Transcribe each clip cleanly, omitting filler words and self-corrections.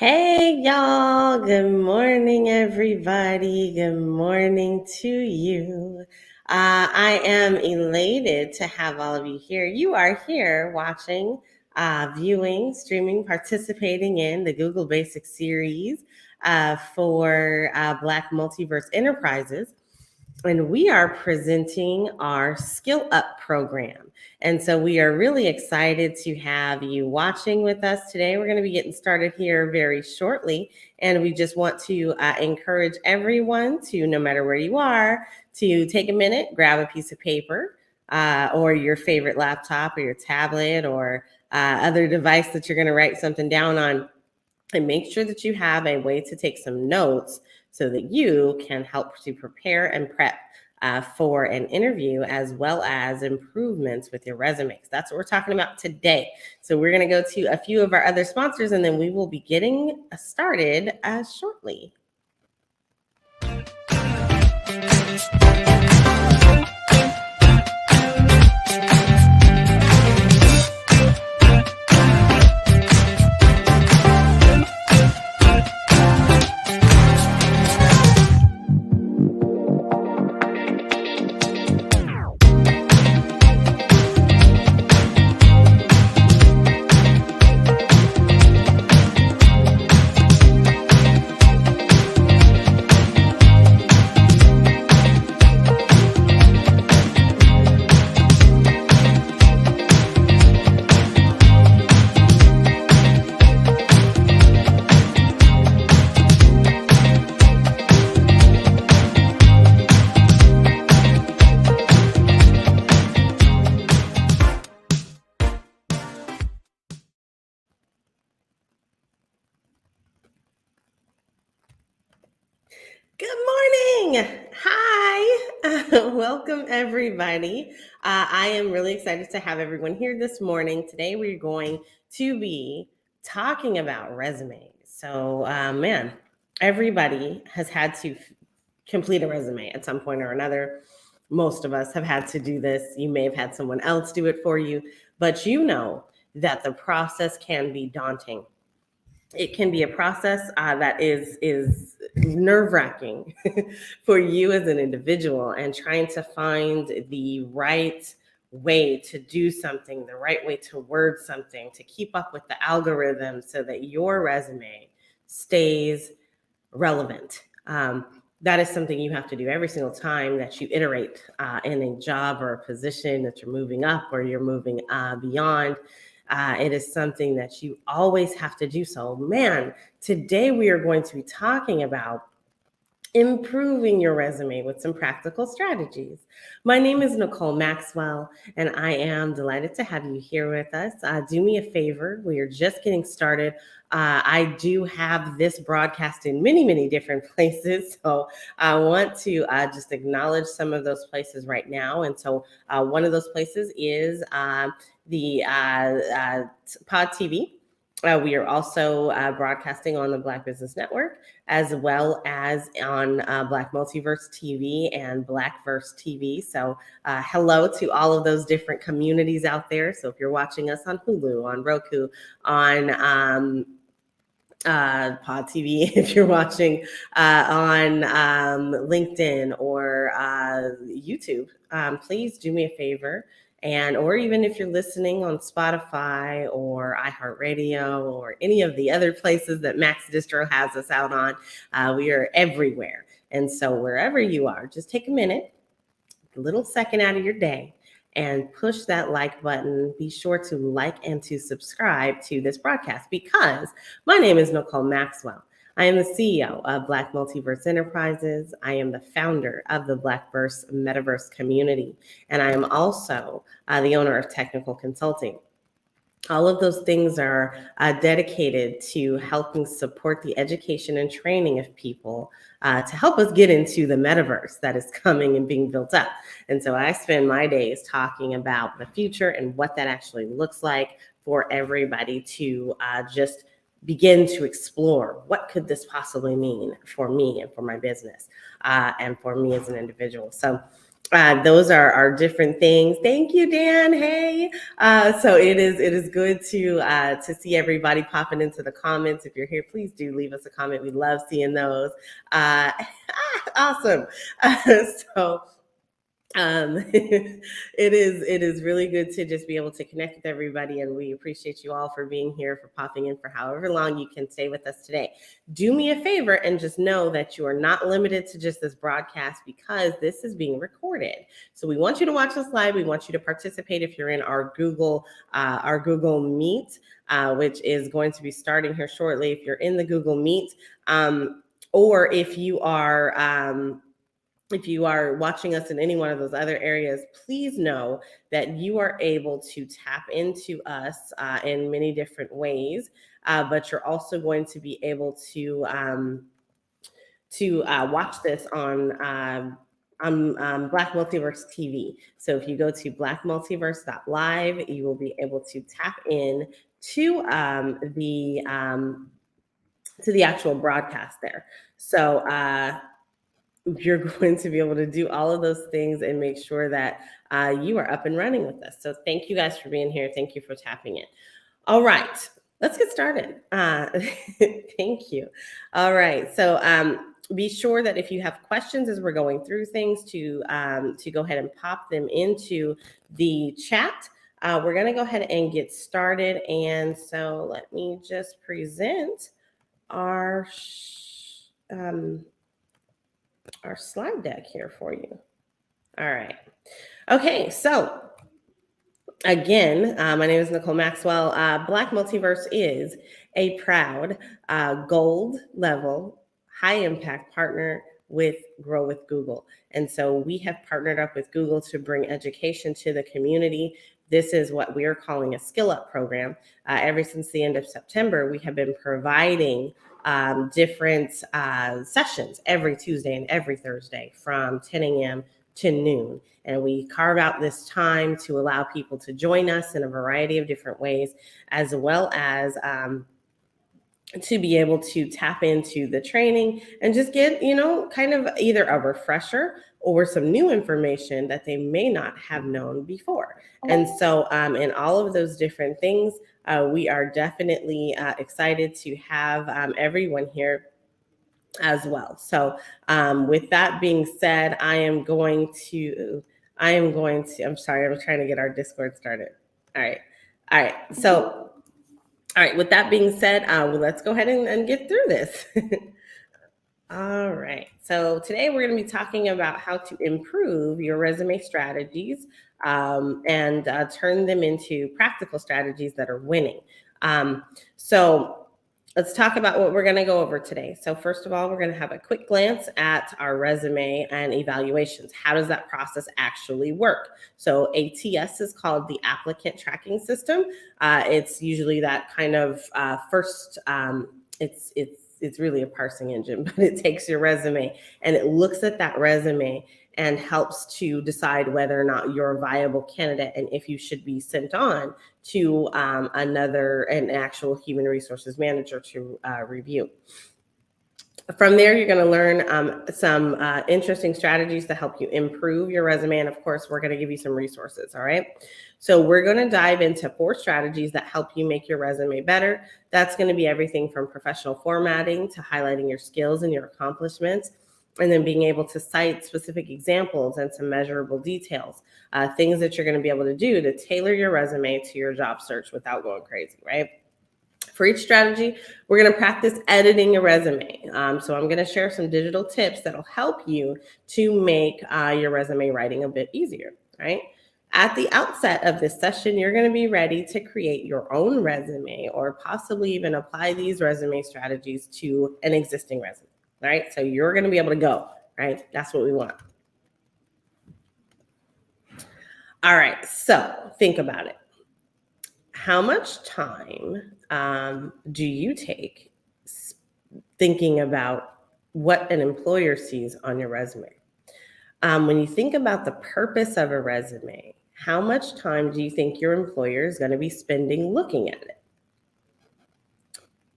Hey, y'all. Good morning, everybody. Good morning to you. I am elated to have all of you here. You are here watching, viewing, streaming, participating in the Google Basics series for Black Multiverse Enterprises. And we are presenting our Skill Up program. And so we are really excited to have you watching with us today. We're going to be getting started here very shortly. And we just want to encourage everyone to, no matter where you are, to take a minute, grab a piece of paper or your favorite laptop or your tablet or other device that you're going to write something down on, and make sure that you have a way to take some notes so that you can help to prepare and prep for an interview, as well as improvements with your resumes. That's what we're talking about today. So we're going to go to a few of our other sponsors, and then we will be getting started shortly. Good morning. Hi. Welcome, everybody. I am really excited to have everyone here this morning. Today, we're going to be talking about resumes. So, man, everybody has had to complete a resume at some point or another. Most of us have had to do this. You may have had someone else do it for you, but you know that the process can be daunting. It can be a process that is nerve wracking for you as an individual, and trying to find the right way to do something, the right way to word something, to keep up with the algorithm so that your resume stays relevant. That is something you have to do every single time that you iterate in a job or a position, that you're moving up or you're moving beyond. It is something that you always have to do. So, man, today we are going to be talking about improving your resume with some practical strategies. My name is Nicole Maxwell, and I am delighted to have you here with us. Do me a favor, we are just getting started. I do have this broadcast in many, many different places, so I want to just acknowledge some of those places right now. And so one of those places is the Pod TV. We are also broadcasting on the Black Business Network, as well as on Black Multiverse TV and Blackverse TV. So hello to all of those different communities out there. So if you're watching us on Hulu, on Roku, on Pod TV, if you're watching on LinkedIn or YouTube, please do me a favor. And or even if you're listening on Spotify or iHeartRadio or any of the other places that Max Distro has us out on, we are everywhere. And so wherever you are, just take a minute, a little second out of your day, and push that like button. Be sure to like and to subscribe to this broadcast, because my name is Nicole Maxwell. I am the CEO of Black Multiverse Enterprises. I am the founder of the Blackverse Metaverse community, and I am also the owner of Technical Consulting. All of those things are dedicated to helping support the education and training of people to help us get into the metaverse that is coming and being built up. And so I spend my days talking about the future and what that actually looks like for everybody to just begin to explore. What could this possibly mean for me and for my business and for me as an individual? So those are our different things. Thank you, Dan. Hey, so it is good to see everybody popping into the comments. If you're here, please do leave us a comment. We love seeing those. Awesome. So it is really good to just be able to connect with everybody, and we appreciate you all for being here, for popping in for however long you can stay with us today. Do me a favor and just know that you are not limited to just this broadcast, because this is being recorded. So we want you to watch us live. We want you to participate if you're in our Google Meet, which is going to be starting here shortly. If you're in the Google Meet, or if you are watching us in any one of those other areas, please know that you are able to tap into us in many different ways, but you're also going to be able to watch this on Black Multiverse TV. So if you go to blackmultiverse.live, you will be able to tap in to the actual broadcast there. So you're going to be able to do all of those things and make sure that you are up and running with us. So thank you guys for being here. Thank you for tapping in. All right, let's get started. Thank you. All right, so be sure that if you have questions as we're going through things, to go ahead and pop them into the chat. We're going to go ahead and get started. And so let me just present our slide deck here for you. All right. Okay, so again, my name is Nicole Maxwell. Black Multiverse is a proud gold level, high impact partner with Grow with Google. And so we have partnered up with Google to bring education to the community. This is what we are calling a skill up program. Ever since the end of September, we have been providing different sessions every Tuesday and every Thursday from 10 a.m. to noon. And we carve out this time to allow people to join us in a variety of different ways, as well as to be able to tap into the training and just get, kind of either a refresher or some new information that they may not have known before. And so in all of those different things, we are definitely excited to have everyone here as well. So with that being said, I'm sorry, I'm trying to get our Discord started. All right. So all right, with that being said, let's go ahead and get through this. All right, so today we're going to be talking about how to improve your resume strategies and turn them into practical strategies that are winning. So let's talk about what we're going to go over today. So first of all, we're going to have a quick glance at our resume and evaluations. How does that process actually work? So ATS is called the Applicant Tracking System. It's usually that kind of first, it's really a parsing engine, but it takes your resume and it looks at that resume and helps to decide whether or not you're a viable candidate and if you should be sent on to an actual human resources manager to review. From there, you're going to learn some interesting strategies to help you improve your resume. And of course, we're going to give you some resources. All right. So we're going to dive into 4 strategies that help you make your resume better. That's going to be everything from professional formatting to highlighting your skills and your accomplishments, and then being able to cite specific examples and some measurable details, things that you're going to be able to do to tailor your resume to your job search without going crazy, right? For each strategy, we're going to practice editing a resume. So I'm going to share some digital tips that'll help you to make your resume writing a bit easier, right? At the outset of this session, you're going to be ready to create your own resume or possibly even apply these resume strategies to an existing resume, right? So you're going to be able to go, right? That's what we want. All right, so think about it. How much time do you take thinking about what an employer sees on your resume? When you think about the purpose of a resume, how much time do you think your employer is going to be spending looking at it?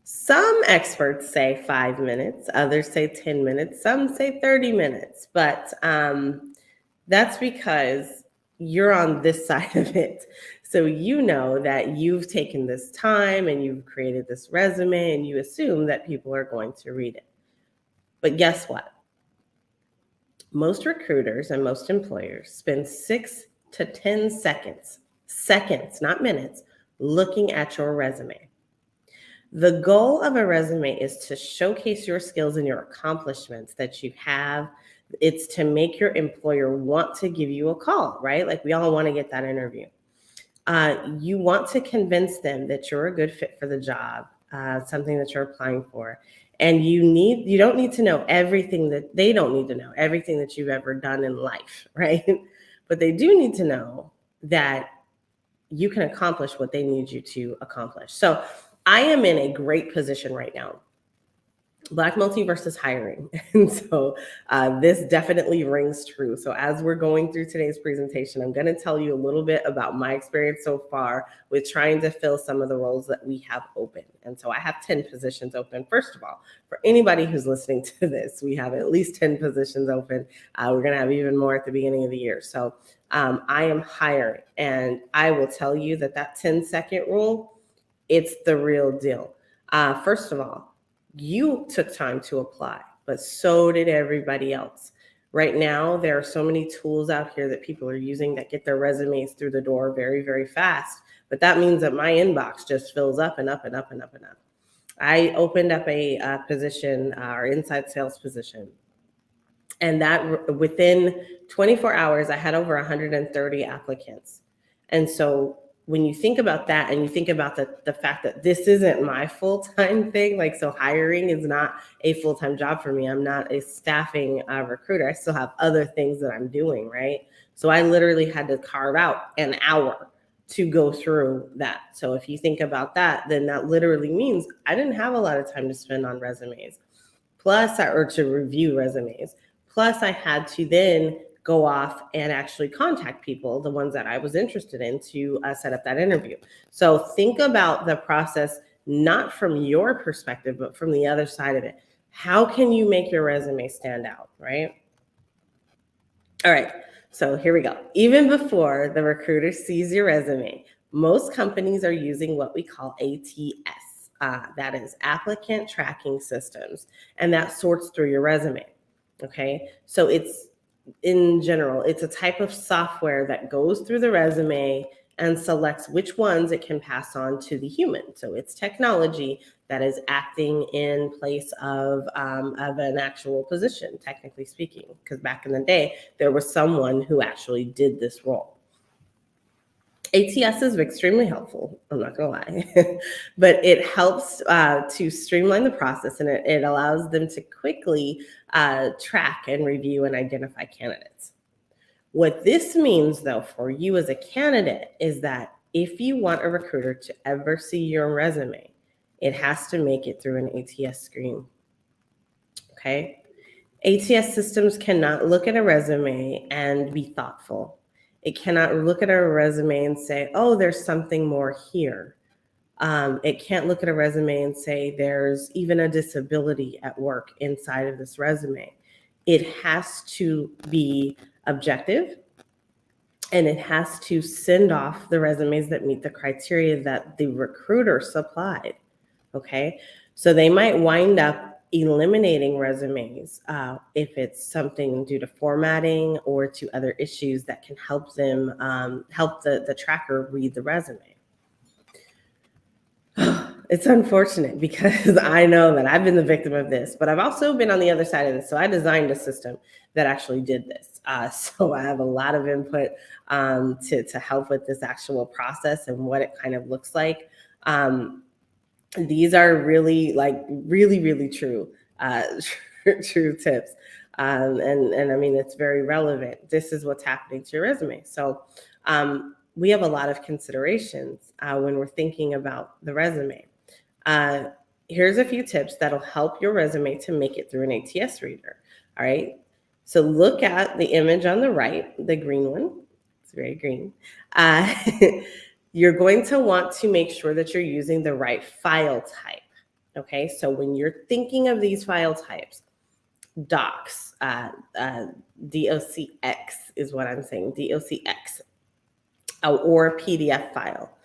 Some experts say 5 minutes, others say 10 minutes, some say 30 minutes, but that's because you're on this side of it. So you know that you've taken this time and you've created this resume and you assume that people are going to read it. But guess what? Most recruiters and most employers spend 6 to 10 seconds, not minutes, looking at your resume. The goal of a resume is to showcase your skills and your accomplishments that you have. It's to make your employer want to give you a call, right? Like we all want to get that interview. You want to convince them that you're a good fit for the job, something that you're applying for. And you don't need to know everything that they don't need to know, everything that you've ever done in life, right? But they do need to know that you can accomplish what they need you to accomplish. So I am in a great position right now. Black Multiverse is hiring. And so this definitely rings true. So as we're going through today's presentation, I'm going to tell you a little bit about my experience so far with trying to fill some of the roles that we have open. And so I have 10 positions open. First of all, for anybody who's listening to this, we have at least 10 positions open. We're going to have even more at the beginning of the year. So I am hiring. And I will tell you that 10-second rule, it's the real deal. First of all, you took time to apply, but so did everybody else. Right now, there are so many tools out here that people are using that get their resumes through the door very, very fast. But that means that my inbox just fills up and up and up and up and up. I opened up a position, our inside sales position. And that within 24 hours, I had over 130 applicants. And so when you think about that and you think about the fact that this isn't my full-time thing, like, so hiring is not a full-time job for me. I'm not a staffing recruiter. I still have other things that I'm doing, right? So I literally had to carve out an hour to go through that. So if you think about that, then that literally means I didn't have a lot of time to spend on resumes, or to review resumes. Plus, I had to then go off and actually contact people, the ones that I was interested in, to set up that interview. So think about the process, not from your perspective, but from the other side of it. How can you make your resume stand out, right? All right, so here we go. Even before the recruiter sees your resume, most companies are using what we call ATS. That is applicant tracking systems, and that sorts through your resume. Okay, so in general, it's a type of software that goes through the resume and selects which ones it can pass on to the human. So it's technology that is acting in place of an actual position, technically speaking, because back in the day, there was someone who actually did this role. ATS is extremely helpful, I'm not gonna lie, but it helps to streamline the process, and it allows them to quickly track and review and identify candidates. What this means, though, for you as a candidate is that if you want a recruiter to ever see your resume, it has to make it through an ATS screen. Okay? ATS systems cannot look at a resume and be thoughtful. It cannot look at a resume and say, oh, there's something more here. It can't look at a resume and say there's even a disability at work inside of this resume. It has to be objective, and it has to send off the resumes that meet the criteria that the recruiter supplied. Okay, so they might wind up eliminating resumes if it's something due to formatting or to other issues that can help them help the tracker read the resume. It's unfortunate because I know that I've been the victim of this, but I've also been on the other side of this. So I designed a system that actually did this. So I have a lot of input to help with this actual process and what it kind of looks like. These are really true, true tips. And I mean, it's very relevant. This is what's happening to your resume. So we have a lot of considerations when we're thinking about the resume. Here's a few tips that'll help your resume to make it through an ATS reader. All right. So look at the image on the right, the green one. It's very green. You're going to want to make sure that you're using the right file type. Okay. So when you're thinking of these file types, docs, DOCX is what I'm saying, DOCX, or a PDF file.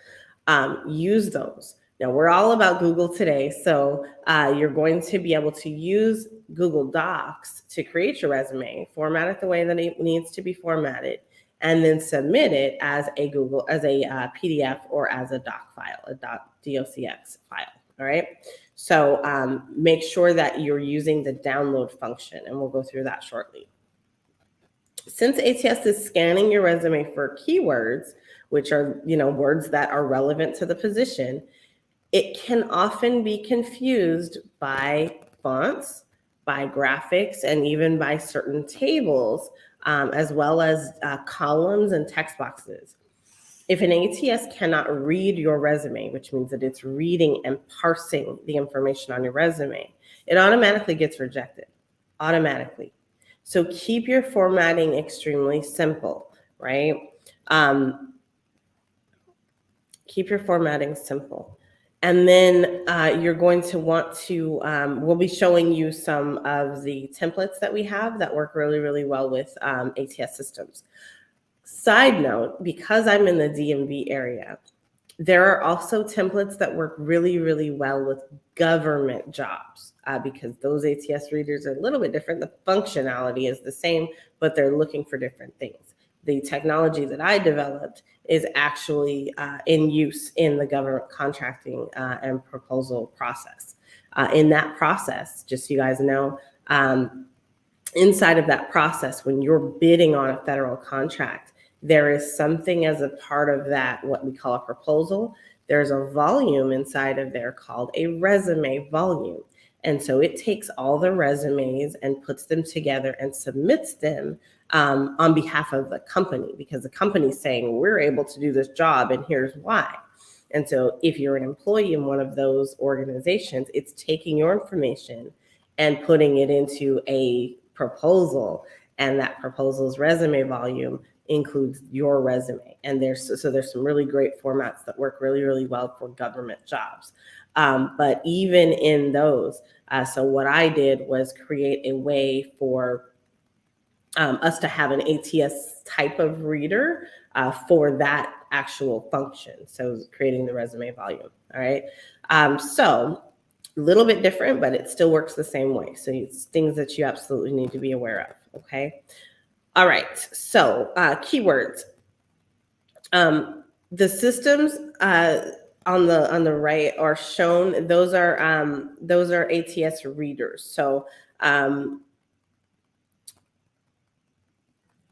Use those. Now, we're all about Google today, so you're going to be able to use Google Docs to create your resume, format it the way that it needs to be formatted, and then submit it as a PDF or as a doc file, a .docx file. All right. So make sure that you're using the download function, and we'll go through that shortly. Since ATS is scanning your resume for keywords, which are words that are relevant to the position, it can often be confused by fonts, by graphics, and even by certain tables, as well as columns and text boxes. If an ATS cannot read your resume, which means that it's reading and parsing the information on your resume, it automatically gets rejected, automatically. So keep your formatting extremely simple, right? Keep your formatting simple. And then you're going to want to, we'll be showing you some of the templates that we have that work really, really well with ATS systems. Side note, because I'm in the DMV area, there are also templates that work really, really well with government jobs because those ATS readers are a little bit different. The functionality is the same, but they're looking for different things. The technology that I developed is actually in use in the government contracting and proposal process. In that process, just so you guys know, inside of that process, when you're bidding on a federal contract, there is something as a part of that, what we call a proposal. There's a volume inside of there called a resume volume. And so it takes all the resumes and puts them together and submits them on behalf of the company, because the company's saying, we're able to do this job and here's why. And so if you're an employee in one of those organizations, it's taking your information and putting it into a proposal, and that proposal's resume volume includes your resume. And there's some really great formats that work really, really well for government jobs. But even in those, so what I did was create a way for us to have an ATS type of reader for that actual function. So creating the resume volume. All right. So a little bit different, but it still works the same way. So it's things that you absolutely need to be aware of. Okay. All right. So keywords. The systems on the right are shown. Those are ATS readers. So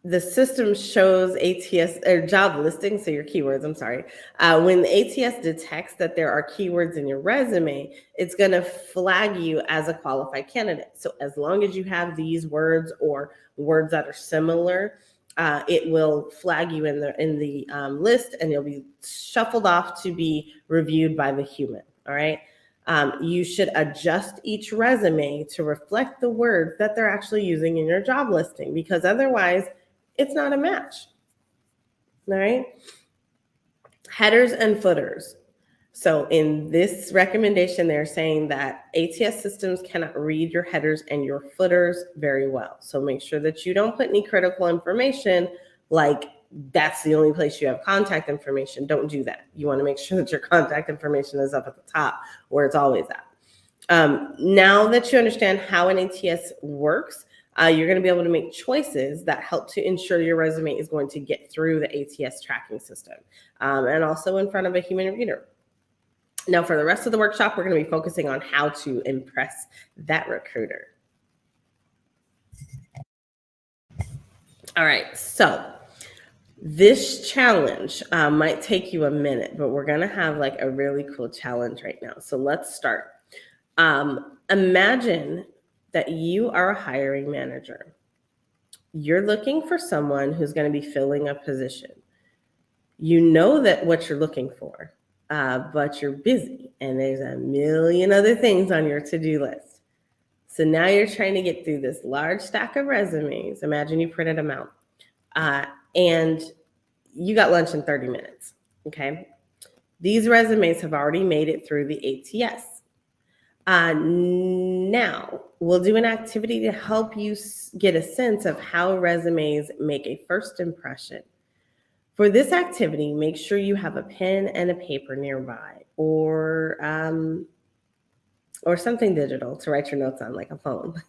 the system shows ATS or job listings, so your keywords, I'm sorry. When the ATS detects that there are keywords in your resume, it's going to flag you as a qualified candidate. So as long as you have these words or words that are similar, it will flag you in the list, and you'll be shuffled off to be reviewed by the human. All right. You should adjust each resume to reflect the words that they're actually using in your job listing, because otherwise it's not a match. All right. Headers and footers. So in this recommendation, they're saying that ATS systems cannot read your headers and your footers very well. So make sure that you don't put any critical information, like that's the only place you have contact information. Don't do that. You want to make sure that your contact information is up at the top where it's always at. Now that you understand how an ATS works, you're going to be able to make choices that help to ensure your resume is going to get through the ATS tracking system, and also in front of a human reader. Now, for the rest of the workshop, we're going to be focusing on how to impress that recruiter. All right, so this challenge might take you a minute, but we're going to have like a really cool challenge right now. So let's start. Imagine that you are a hiring manager. You're looking for someone who's going to be filling a position. You know that what you're looking for, but you're busy and there's a million other things on your to-do list. So now you're trying to get through this large stack of resumes. Imagine you printed them out, and you got lunch in 30 minutes. Okay. These resumes have already made it through the ATS. Now we'll do an activity to help you get a sense of how resumes make a first impression. For this activity, make sure you have a pen and a paper nearby, or something digital to write your notes on, like a phone,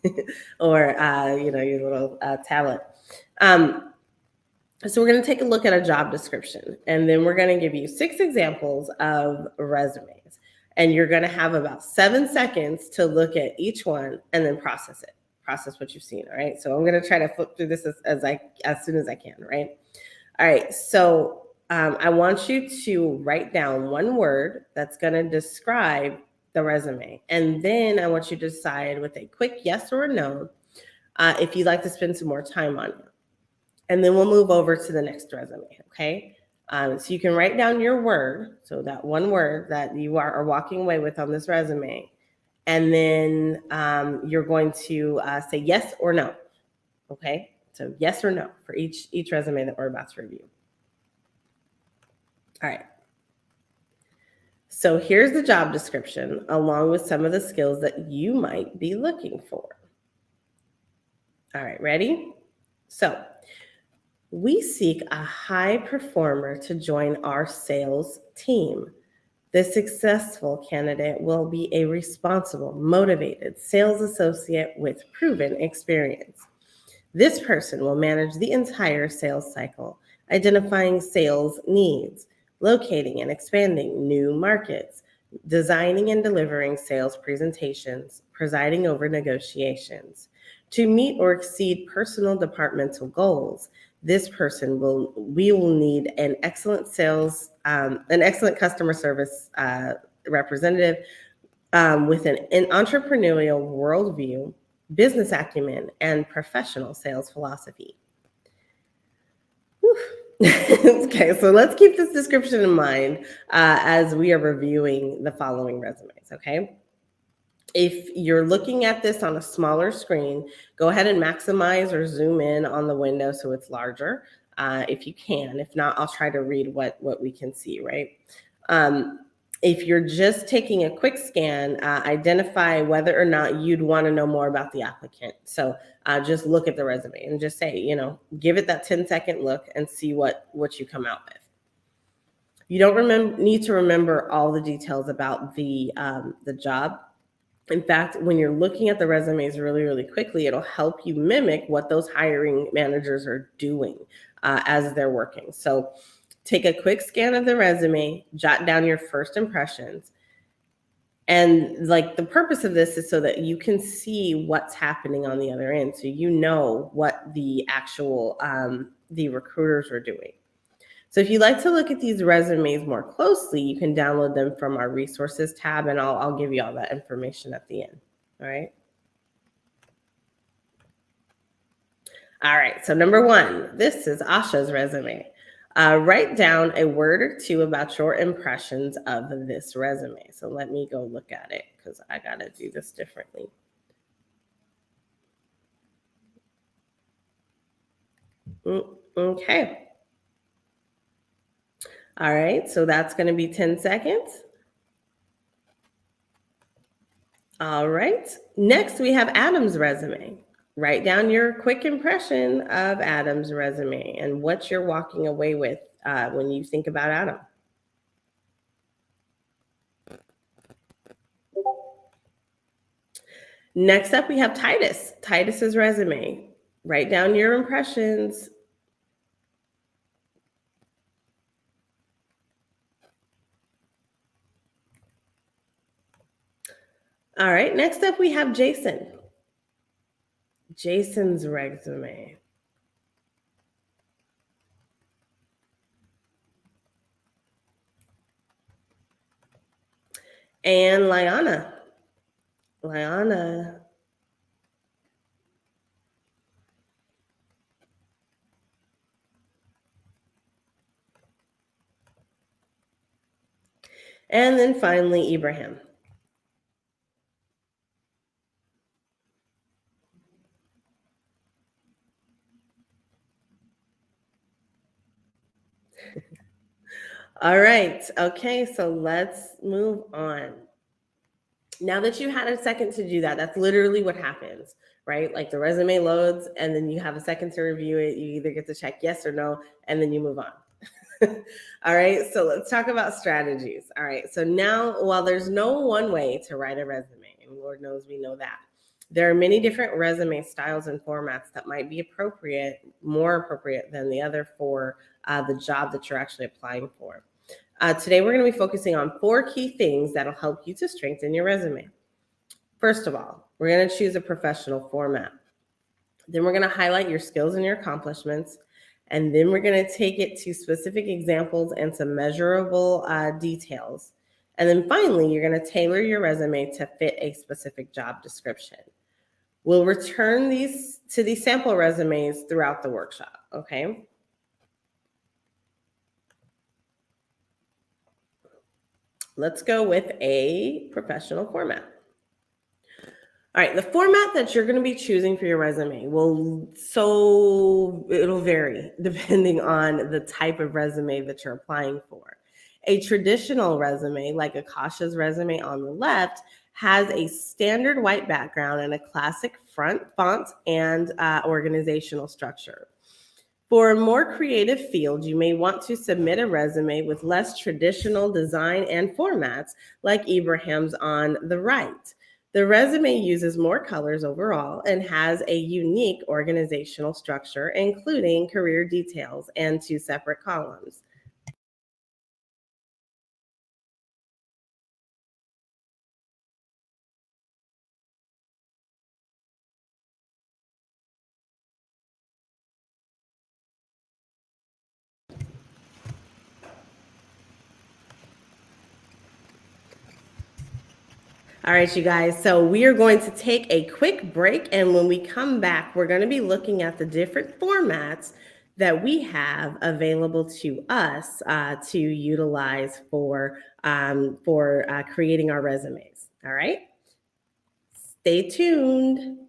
or your little tablet. So we're going to take a look at a job description, and then we're going to give you 6 examples of resumes. And you're going to have about 7 seconds to look at each one and then process what you've seen. All right. So I'm going to try to flip through this as soon as I can. Right. All right. So I want you to write down one word that's going to describe the resume. And then I want you to decide with a quick yes or a no if you'd like to spend some more time on it. And then we'll move over to the next resume. Okay. So you can write down your word, so that one word that you are walking away with on this resume, and then you're going to say yes or no. Okay, so yes or no for each resume that we're about to review. All right. So here's the job description along with some of the skills that you might be looking for. All right, ready? So we seek a high performer to join our sales team. The successful candidate will be a responsible, motivated sales associate with proven experience. This person will manage the entire sales cycle, identifying sales needs, locating and expanding new markets, designing and delivering sales presentations, presiding over negotiations. To meet or exceed personal departmental goals, this person will need an excellent customer service representative with an entrepreneurial worldview, business acumen, and professional sales philosophy. Okay, so let's keep this description in mind as we are reviewing the following resumes, okay? If you're looking at this on a smaller screen, go ahead and maximize or zoom in on the window so it's larger, if you can. If not, I'll try to read what we can see, right? If you're just taking a quick scan, identify whether or not you'd want to know more about the applicant. So just look at the resume and just say, give it that 10-second look and see what you come out with. You don't need to remember all the details about the job. In fact, when you're looking at the resumes really, really quickly, it'll help you mimic what those hiring managers are doing as they're working. So take a quick scan of the resume, jot down your first impressions. And like the purpose of this is so that you can see what's happening on the other end. So you know what the actual, the recruiters are doing. So if you'd like to look at these resumes more closely, you can download them from our resources tab, and I'll give you all that information at the end. All right. All right. So number one, this is Asha's resume. Write down a word or two about your impressions of this resume. So let me go look at it because I got to do this differently. Okay. All right. So that's going to be 10 seconds. All right. Next, we have Adam's resume. Write down your quick impression of Adam's resume and what you're walking away with when you think about Adam. Next up, we have Titus. Titus's resume. Write down your impressions. All right. Next up, we have Jason. Jason's resume. And Liana. Liana. And then finally, Ibrahim. All right. Okay. So let's move on. Now that you had a second to do that, that's literally what happens, right? Like the resume loads and then you have a second to review it. You either get to check yes or no, and then you move on. All right, so let's talk about strategies. All right, so now while there's no one way to write a resume, and Lord knows we know that, there are many different resume styles and formats that might be appropriate, more appropriate than the other for the job that you're actually applying for. Today, we're going to be focusing on 4 key things that'll help you to strengthen your resume. First of all, we're going to choose a professional format. Then we're going to highlight your skills and your accomplishments. And then we're going to take it to specific examples and some measurable details. And then finally, you're going to tailor your resume to fit a specific job description. We'll return these sample resumes throughout the workshop, okay? Let's go with a professional format. All right, the format that you're going to be choosing for your resume it'll vary depending on the type of resume that you're applying for. A traditional resume, like Akasha's resume on the left, has a standard white background and a classic font and organizational structure. For a more creative field, you may want to submit a resume with less traditional design and formats, like Ibrahim's on the right. The resume uses more colors overall and has a unique organizational structure, including career details and 2 separate columns. All right, you guys. So we are going to take a quick break. And when we come back, we're going to be looking at the different formats that we have available to us to utilize for creating our resumes. All right. Stay tuned.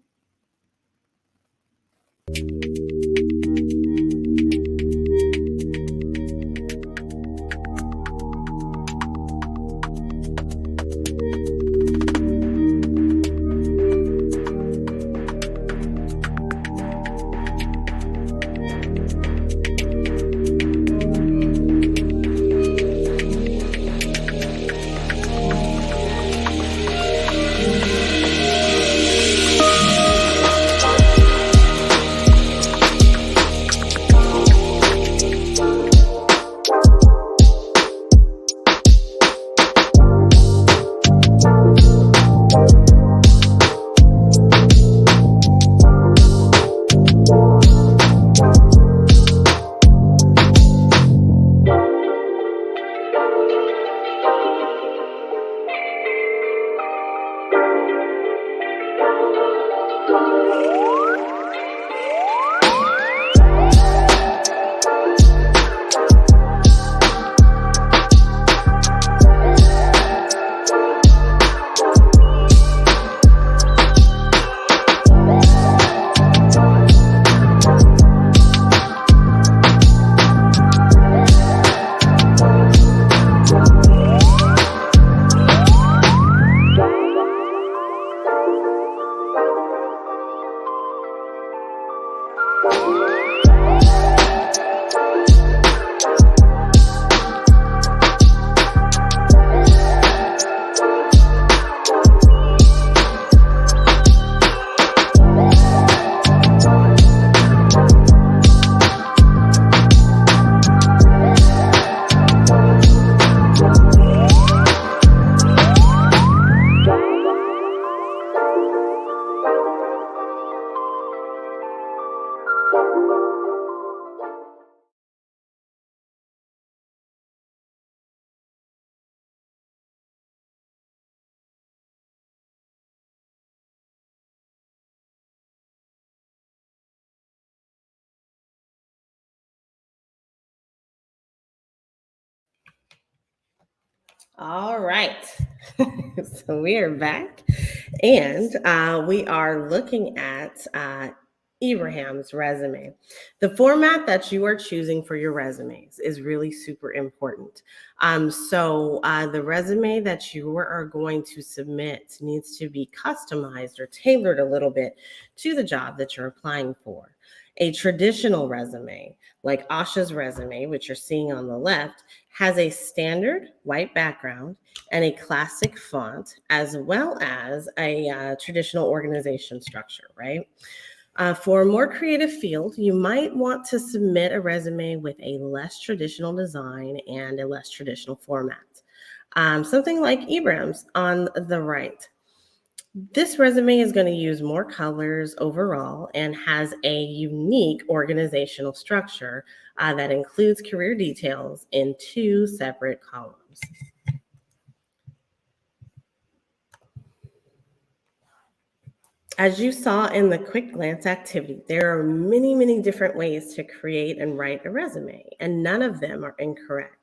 All right. So we are back and we are looking at Ibrahim's resume. The format that you are choosing for your resumes is really super important. The resume that you are going to submit needs to be customized or tailored a little bit to the job that you're applying for. A traditional resume, like Asha's resume, which you're seeing on the left, has a standard white background and a classic font, as well as a traditional organization structure, right? For a more creative field, you might want to submit a resume with a less traditional design and a less traditional format. Something like Ibrahim's on the right. This resume is going to use more colors overall and has a unique organizational structure that includes career details in 2 separate columns. As you saw in the quick glance activity, there are many, many different ways to create and write a resume, and none of them are incorrect.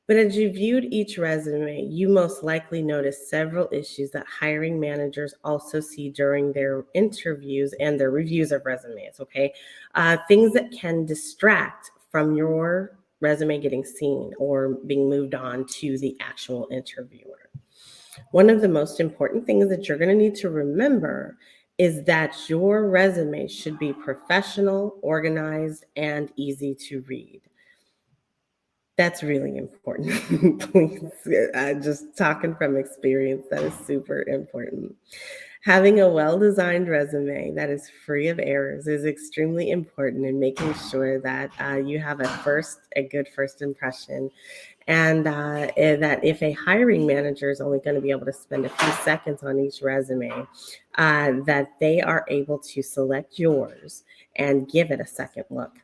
But as you viewed each resume, you most likely noticed several issues that hiring managers also see during their interviews and their reviews of resumes, okay? Things that can distract from your resume getting seen or being moved on to the actual interviewer. One of the most important things that you're going to need to remember is that your resume should be professional, organized, and easy to read. That's really important. Please, just talking from experience, that is super important. Having a well-designed resume that is free of errors is extremely important in making sure that you have a good first impression, and that if a hiring manager is only going to be able to spend a few seconds on each resume, that they are able to select yours and give it a second look.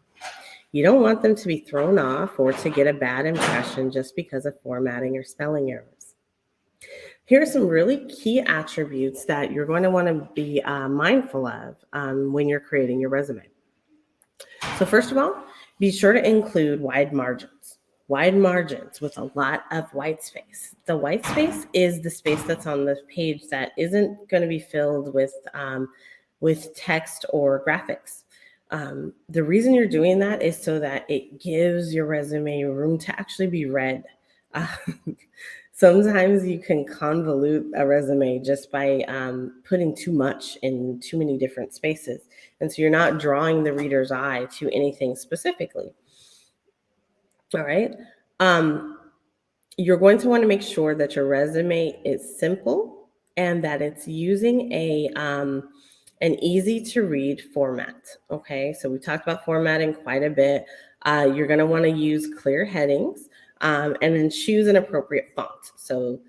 You don't want them to be thrown off or to get a bad impression just because of formatting or spelling errors. Here are some really key attributes that you're going to want to be mindful of when you're creating your resume. So first of all, be sure to include wide margins. Wide margins with a lot of white space. The white space is the space that's on the page that isn't going to be filled with text or graphics. The reason you're doing that is so that it gives your resume room to actually be read. Uh, Sometimes you can convolute a resume just by putting too much in too many different spaces. And so you're not drawing the reader's eye to anything specifically. All right. Um, you're going to want to make sure that your resume is simple and that it's using an easy to read format. Okay. So we talked about formatting quite a bit. You're going to want to use clear headings and then choose an appropriate font. So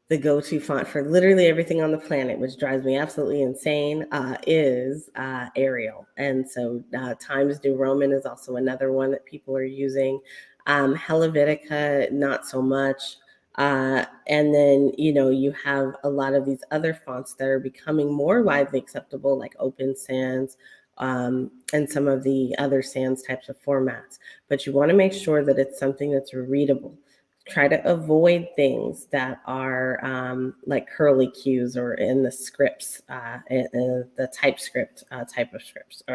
the go-to font for literally everything on the planet, which drives me absolutely insane, is Arial. And so Times New Roman is also another one that people are using. Helvetica, not so much. And then, you have a lot of these other fonts that are becoming more widely acceptable, like Open Sans, and some of the other sans types of formats. But you want to make sure that it's something that's readable. Try to avoid things that are like curly cues or in the scripts, in the TypeScript type of scripts. All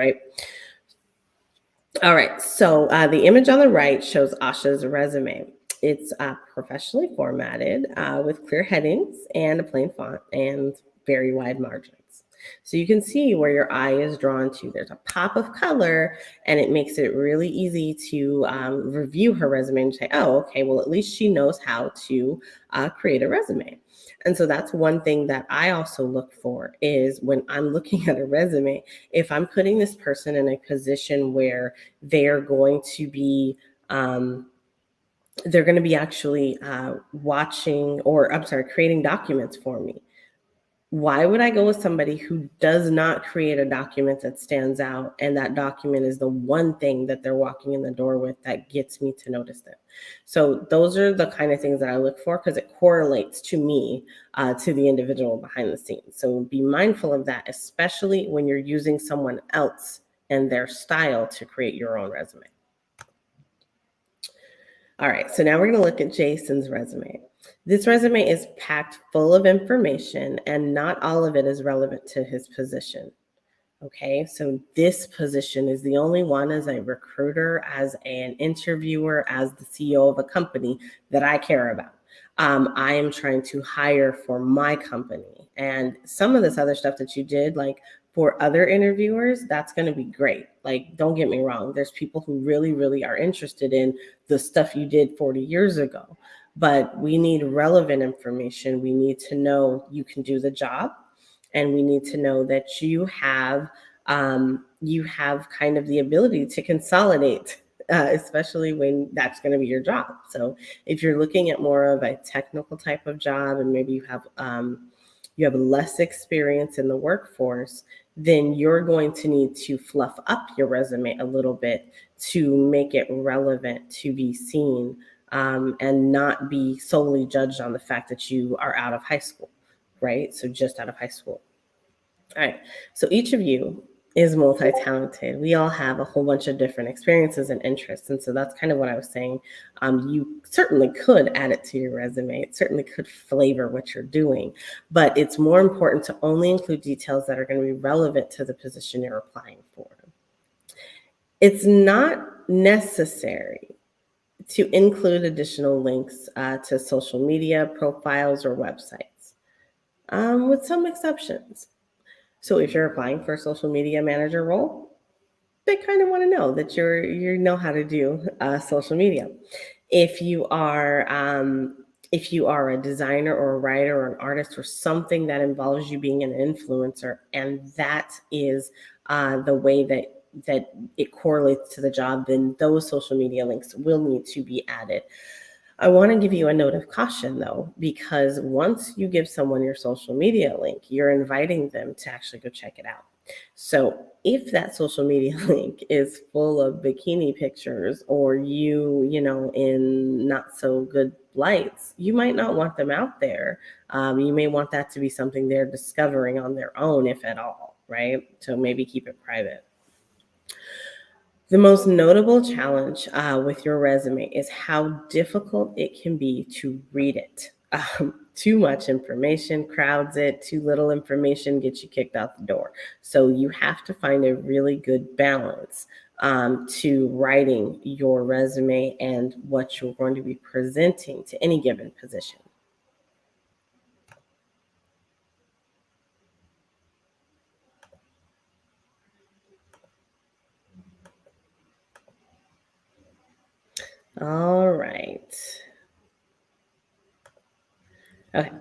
right. So the image on the right shows Asha's resume. It's professionally formatted with clear headings and a plain font and very wide margins. So you can see where your eye is drawn to. There's a pop of color, and it makes it really easy to review her resume and say, oh, okay, well, at least she knows how to create a resume. And so that's one thing that I also look for is when I'm looking at a resume, if I'm putting this person in a position where they're going to be actually watching, or I'm sorry, creating documents for me. Why would I go with somebody who does not create a document that stands out, and that document is the one thing that they're walking in the door with that gets me to notice them? So those are the kind of things that I look for because it correlates to me, to the individual behind the scenes. So be mindful of that, especially when you're using someone else and their style to create your own resume. All right, so now we're going to look at Jason's resume. This resume is packed full of information, and not all of it is relevant to his position. Okay, so this position is the only one as a recruiter, as an interviewer, as the CEO of a company that I care about. I am trying to hire for my company. And some of this other stuff that you did, like for other interviewers, that's going to be great. Like, don't get me wrong. There's people who really, really are interested in the stuff you did 40 years ago. But we need relevant information. We need to know you can do the job. And we need to know that you have kind of the ability to consolidate, especially when that's going to be your job. So if you're looking at more of a technical type of job, and maybe you have less experience in the workforce, then you're going to need to fluff up your resume a little bit to make it relevant to be seen, and not be solely judged on the fact that you are out of high school, right? So just out of high school. All right. So each of you is multi-talented. We all have a whole bunch of different experiences and interests. And so that's kind of what I was saying. You certainly could add it to your resume. It certainly could flavor what you're doing. But it's more important to only include details that are going to be relevant to the position you're applying for. It's not necessary to include additional links to social media profiles or websites, with some exceptions. So if you're applying for a social media manager role, they kind of want to know that you know how to do social media. If you are a designer or a writer or an artist or something that involves you being an influencer, and that is the way that it correlates to the job, then those social media links will need to be added. I want to give you a note of caution, though, because once you give someone your social media link, you're inviting them to actually go check it out. So if that social media link is full of bikini pictures or in not so good lights, you might not want them out there. You may want that to be something they're discovering on their own, if at all, right? So maybe keep it private. The most notable challenge with your resume is how difficult it can be to read it. Too much information crowds it, too little information gets you kicked out the door. So you have to find a really good balance to writing your resume and what you're going to be presenting to any given position. All right. Okay.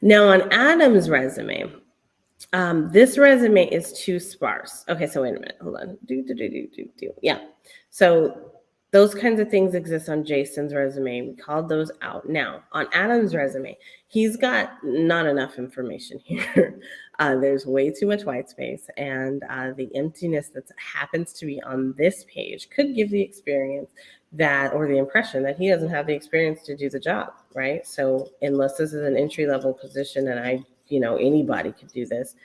Now on Adam's resume, this resume is too sparse. Okay, so wait a minute. Hold on. Yeah. So those kinds of things exist on Jason's resume. We called those out. Now, on Adam's resume, he's got not enough information here. There's way too much white space, and the emptiness that happens to be on this page could give the experience that, or the impression that he doesn't have the experience to do the job, right? So unless this is an entry level position and anybody could do this,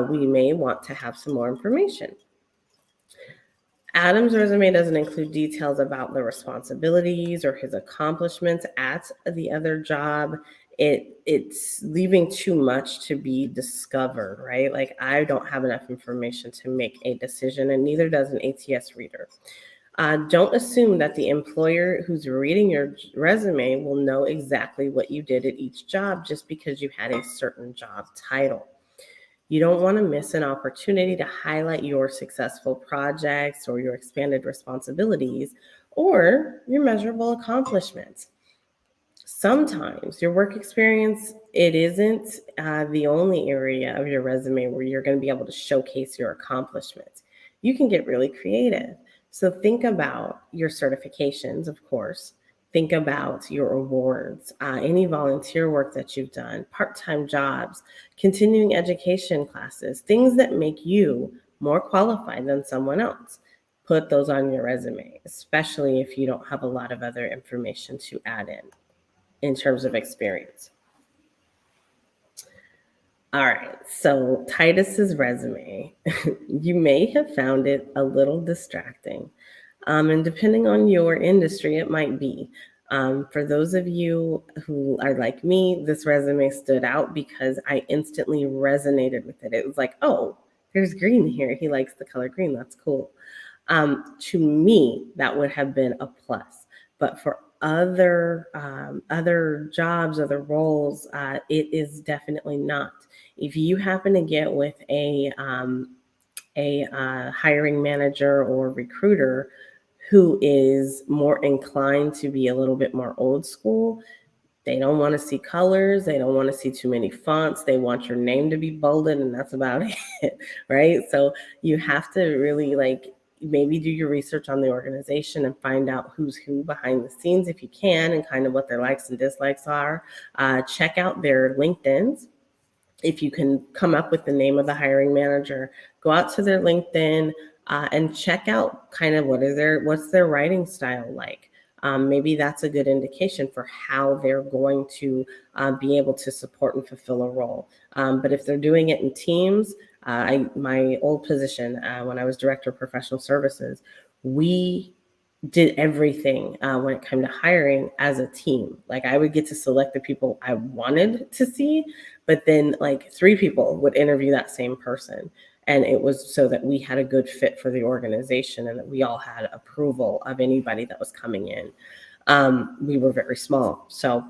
we may want to have some more information. Adam's resume doesn't include details about the responsibilities or his accomplishments at the other job. It's leaving too much to be discovered, right? Like, I don't have enough information to make a decision, and neither does an ATS reader. Don't assume that the employer who's reading your resume will know exactly what you did at each job just because you had a certain job title. You don't want to miss an opportunity to highlight your successful projects or your expanded responsibilities or your measurable accomplishments. Sometimes your work experience, it isn't the only area of your resume where you're going to be able to showcase your accomplishments. You can get really creative. So think about your certifications, of course. Think about your awards, any volunteer work that you've done, part-time jobs, continuing education classes, things that make you more qualified than someone else. Put those on your resume, especially if you don't have a lot of other information to add in terms of experience. All right, so Titus's resume, you may have found it a little distracting. And depending on your industry, it might be. For those of you who are like me, this resume stood out because I instantly resonated with it. It was like, oh, there's green here. He likes the color green. That's cool. To me, that would have been a plus. But for other jobs, other roles, it is definitely not. If you happen to get with a hiring manager or recruiter who is more inclined to be a little bit more old school, they don't want to see colors. They don't want to see too many fonts. They want your name to be bolded, and that's about it, right? So you have to really maybe do your research on the organization and find out who's who behind the scenes if you can, and kind of what their likes and dislikes are. Check out their LinkedIns. If you can come up with the name of the hiring manager, go out to their LinkedIn and check out kind of what's their writing style like. Maybe that's a good indication for how they're going to be able to support and fulfill a role. But if they're doing it in teams, my old position when I was director of professional services, we did everything when it came to hiring as a team. Like, I would get to select the people I wanted to see, but then like 3 people would interview that same person. And it was so that we had a good fit for the organization and that we all had approval of anybody that was coming in. We were very small. So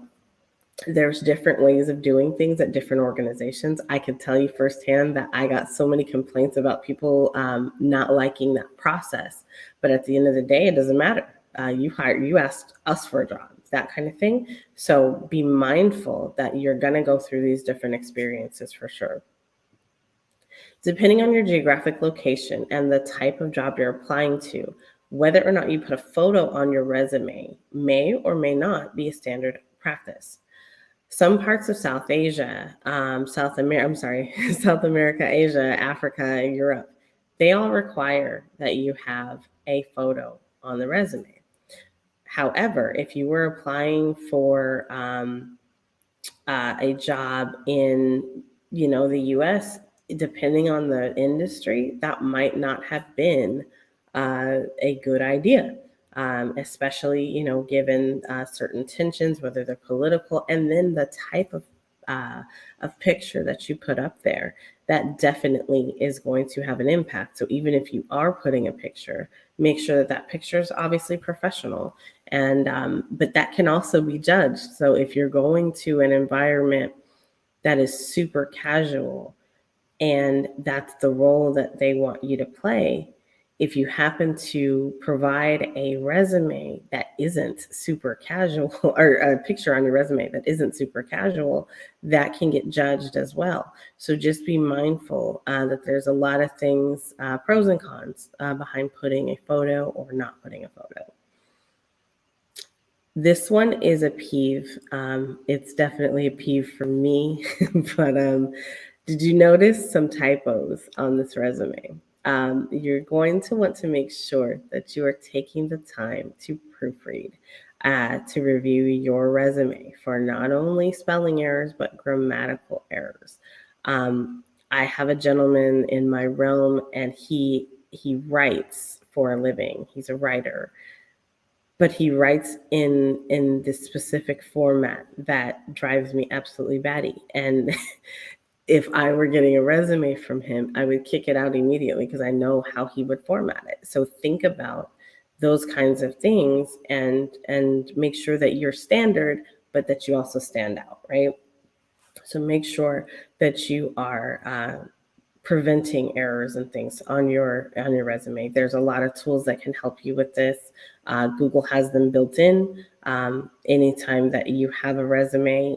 there's different ways of doing things at different organizations. I can tell you firsthand that I got so many complaints about people not liking that process. But at the end of the day, it doesn't matter. You asked us for a job, that kind of thing. So be mindful that you're going to go through these different experiences for sure. Depending on your geographic location and the type of job you're applying to, whether or not you put a photo on your resume may or may not be a standard practice. Some parts of South Asia, South America, I'm sorry, South America, Asia, Africa, Europe, they all require that you have a photo on the resume. However, if you were applying for a job in, the U.S., depending on the industry, that might not have been a good idea, especially, given certain tensions, whether they're political, and then the type of picture that you put up there. That definitely is going to have an impact. So even if you are putting a picture, make sure that that picture is obviously professional. And but that can also be judged. So if you're going to an environment that is super casual and that's the role that they want you to play, if you happen to provide a resume that isn't super casual, or a picture on your resume that isn't super casual, that can get judged as well. So just be mindful that there's a lot of things, pros and cons, behind putting a photo or not putting a photo. This one is a peeve. It's definitely a peeve for me, but did you notice some typos on this resume? You're going to want to make sure that you are taking the time to proofread, to review your resume for not only spelling errors, but grammatical errors. I have a gentleman in my realm, and he writes for a living. He's a writer, but he writes in this specific format that drives me absolutely batty. And if I were getting a resume from him, I would kick it out immediately because I know how he would format it. So think about those kinds of things and make sure that you're standard, but that you also stand out, right? So make sure that you are preventing errors and things on your resume. There's a lot of tools that can help you with this. Google has them built in. Anytime that you have a resume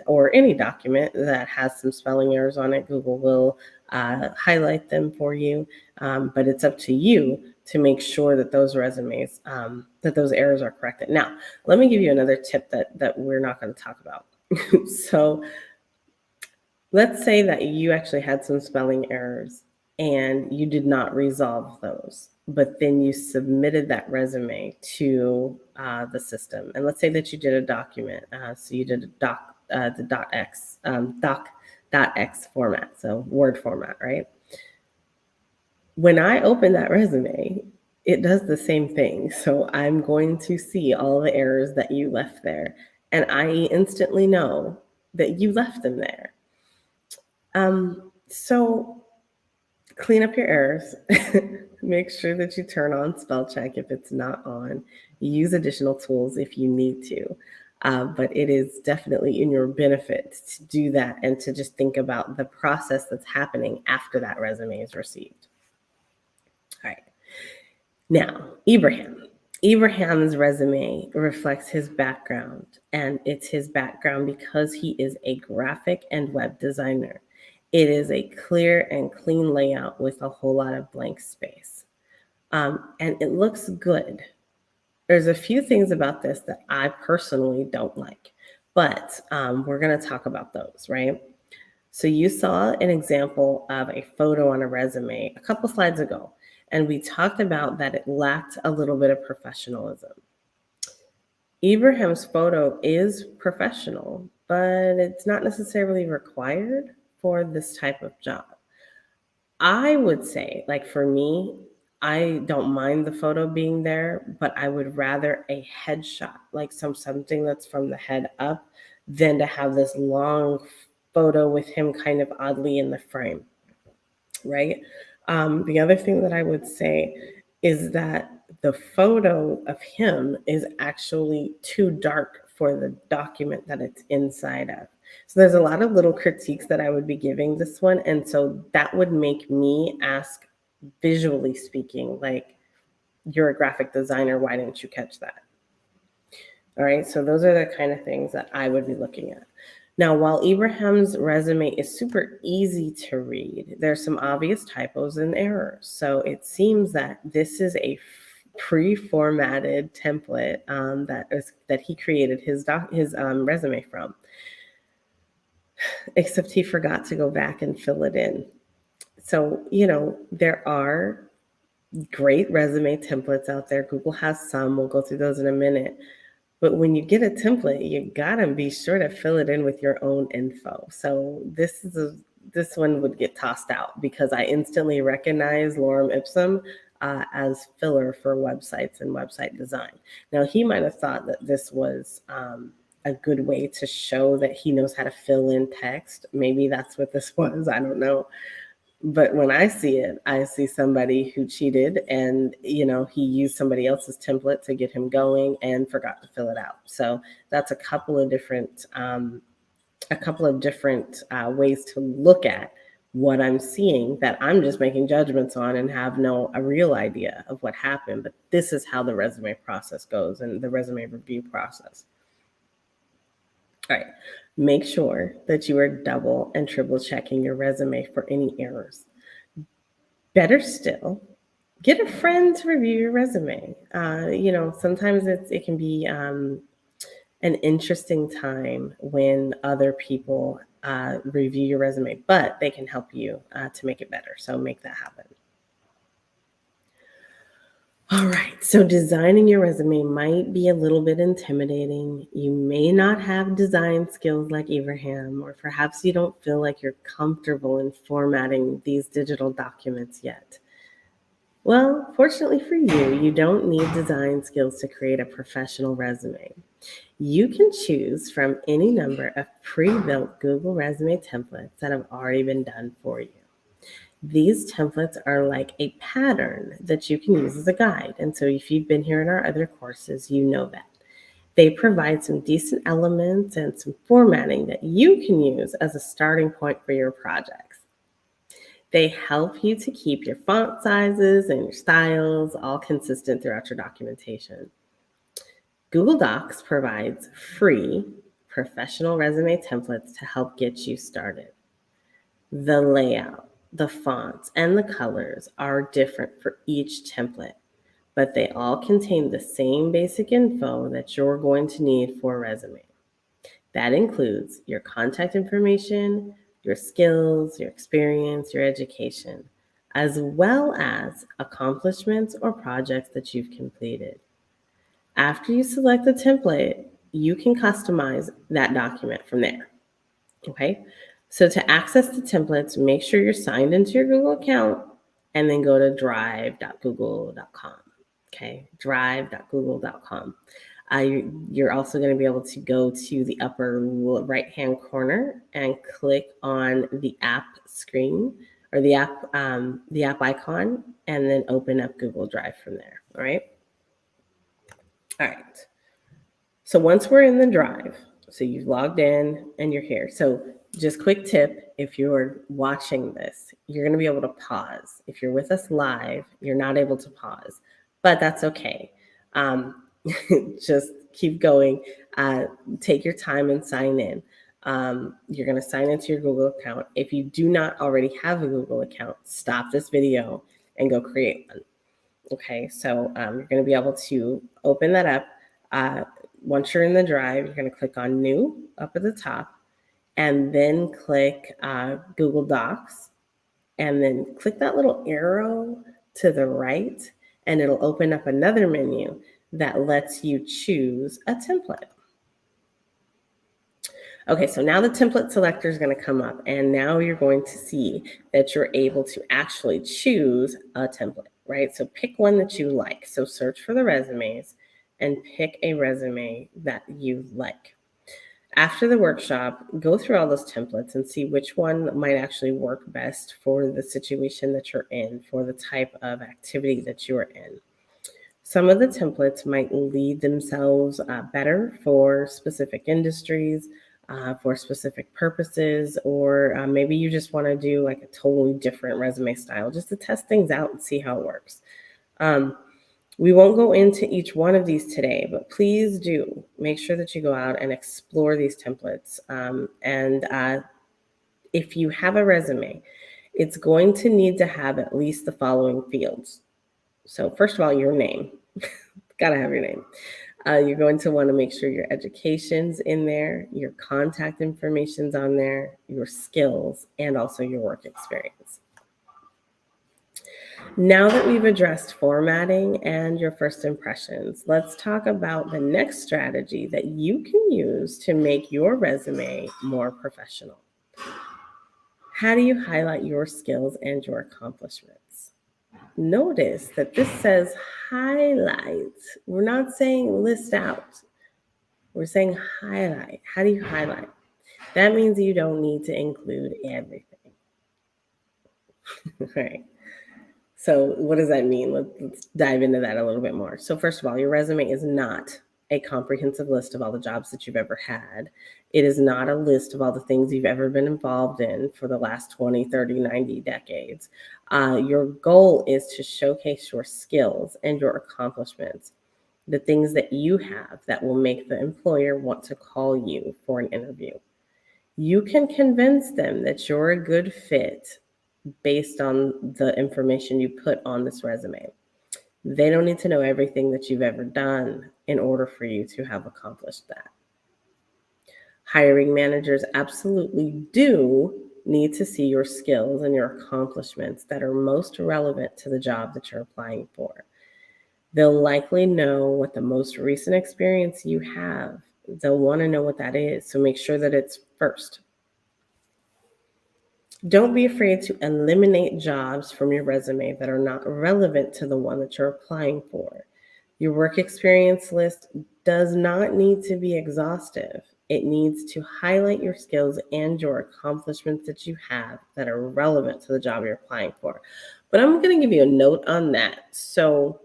or any document that has some spelling errors on it, Google will highlight them for you. But it's up to you to make sure that those resumes, that those errors are corrected. Now, let me give you another tip that we're not going to talk about. So let's say that you actually had some spelling errors and you did not resolve those, but then you submitted that resume to the system. And let's say that you did a document. So you did a the doc.x format, so Word format, right? When I open that resume, it does the same thing. So I'm going to see all the errors that you left there. And I instantly know that you left them there. So clean up your errors. Make sure that you turn on spell check if it's not on. Use additional tools if you need to. But it is definitely in your benefit to do that and to just think about the process that's happening after that resume is received. All right. Now, Ibrahim's resume reflects his background, and it's his background because he is a graphic and web designer. It is a clear and clean layout with a whole lot of blank space. And it looks good. There's a few things about this that I personally don't like, but we're going to talk about those, right? So you saw an example of a photo on a resume a couple slides ago, and we talked about that it lacked a little bit of professionalism. Ibrahim's photo is professional, but it's not necessarily required for this type of job. I would say, like for me, I don't mind the photo being there, but I would rather a headshot, like something that's from the head up, than to have this long photo with him kind of oddly in the frame, right? The other thing that I would say is that the photo of him is actually too dark for the document that it's inside of. So there's a lot of little critiques that I would be giving this one. And so that would make me ask, visually speaking, like, you're a graphic designer, why didn't you catch that? All right, so those are the kind of things that I would be looking at. Now, while Ibrahim's resume is super easy to read, there's some obvious typos and errors. So it seems that this is a pre-formatted template that he created his resume from. except he forgot to go back and fill it in. So, there are great resume templates out there. Google has some. We'll go through those in a minute. But when you get a template, you gotta be sure to fill it in with your own info. So this one would get tossed out because I instantly recognize lorem ipsum as filler for websites and website design. Now, he might have thought that this was a good way to show that he knows how to fill in text. Maybe that's what this was. I don't know. But when I see it, I see somebody who cheated and, he used somebody else's template to get him going and forgot to fill it out. So that's a couple of different ways to look at what I'm seeing that I'm just making judgments on and have a real idea of what happened. But this is how the resume process goes and the resume review process. All right. Make sure that you are double and triple checking your resume for any errors. Better still, get a friend to review your resume. Sometimes it can be an interesting time when other people review your resume, but they can help you to make it better. So make that happen. All right, so designing your resume might be a little bit intimidating. You may not have design skills like Abraham, or perhaps you don't feel like you're comfortable in formatting these digital documents yet. Well, fortunately for you, you don't need design skills to create a professional resume. You can choose from any number of pre-built Google resume templates that have already been done for you. These templates are like a pattern that you can use as a guide. And so if you've been here in our other courses, you know that. They provide some decent elements and some formatting that you can use as a starting point for your projects. They help you to keep your font sizes and your styles all consistent throughout your documentation. Google Docs provides free professional resume templates to help get you started. The layout, the fonts, and the colors are different for each template, but they all contain the same basic info that you're going to need for a resume. That includes your contact information, your skills, your experience, your education, as well as accomplishments or projects that you've completed. After you select the template, you can customize that document from there. Okay? So to access the templates, make sure you're signed into your Google account and then go to drive.google.com. Okay? Drive.google.com. You're also going to be able to go to the upper right-hand corner and click on the app screen or the app icon, and then open up Google Drive from there. All right. All right. So once we're in the Drive, so you've logged in and you're here. So just quick tip, if you're watching this, you're going to be able to pause. If you're with us live, you're not able to pause, but that's okay. Just keep going. Take your time and sign in. You're going to sign into your Google account. If you do not already have a Google account, stop this video and go create one. Okay, so you're going to be able to open that up. Once you're in the Drive, you're going to click on New up at the top, and then click Google Docs, and then click that little arrow to the right, and it'll open up another menu that lets you choose a template. Okay, so now the template selector is going to come up, and now you're going to see that you're able to actually choose a template, right? So pick one that you like. So search for the resumes and pick a resume that you like. After the workshop, go through all those templates and see which one might actually work best for the situation that you're in, for the type of activity that you're in. Some of the templates might lead themselves better for specific industries, for specific purposes, or maybe you just want to do like a totally different resume style just to test things out and see how it works. We won't go into each one of these today, but please do make sure that you go out and explore these templates. And if you have a resume, it's going to need to have at least the following fields. So first of all, your name. Gotta have your name. You're going to want to make sure your education's in there, your contact information's on there, your skills, and also your work experience. Now that we've addressed formatting and your first impressions, let's talk about the next strategy that you can use to make your resume more professional. How do you highlight your skills and your accomplishments? Notice that this says highlight. We're not saying list out. We're saying highlight. How do you highlight? That means you don't need to include everything. Right. So what does that mean? Let's dive into that a little bit more. So first of all, your resume is not a comprehensive list of all the jobs that you've ever had. It is not a list of all the things you've ever been involved in for the last 20, 30, 90 decades. Your goal is to showcase your skills and your accomplishments, the things that you have that will make the employer want to call you for an interview. You can convince them that you're a good fit based on the information you put on this resume. They don't need to know everything that you've ever done in order for you to have accomplished that. Hiring managers absolutely do need to see your skills and your accomplishments that are most relevant to the job that you're applying for. They'll likely know what the most recent experience you have. They'll want to know what that is. So make sure that it's first. Don't be afraid to eliminate jobs from your resume that are not relevant to the one that you're applying for. Your work experience list does not need to be exhaustive. It needs to highlight your skills and your accomplishments that you have that are relevant to the job you're applying for. But I'm going to give you a note on that. So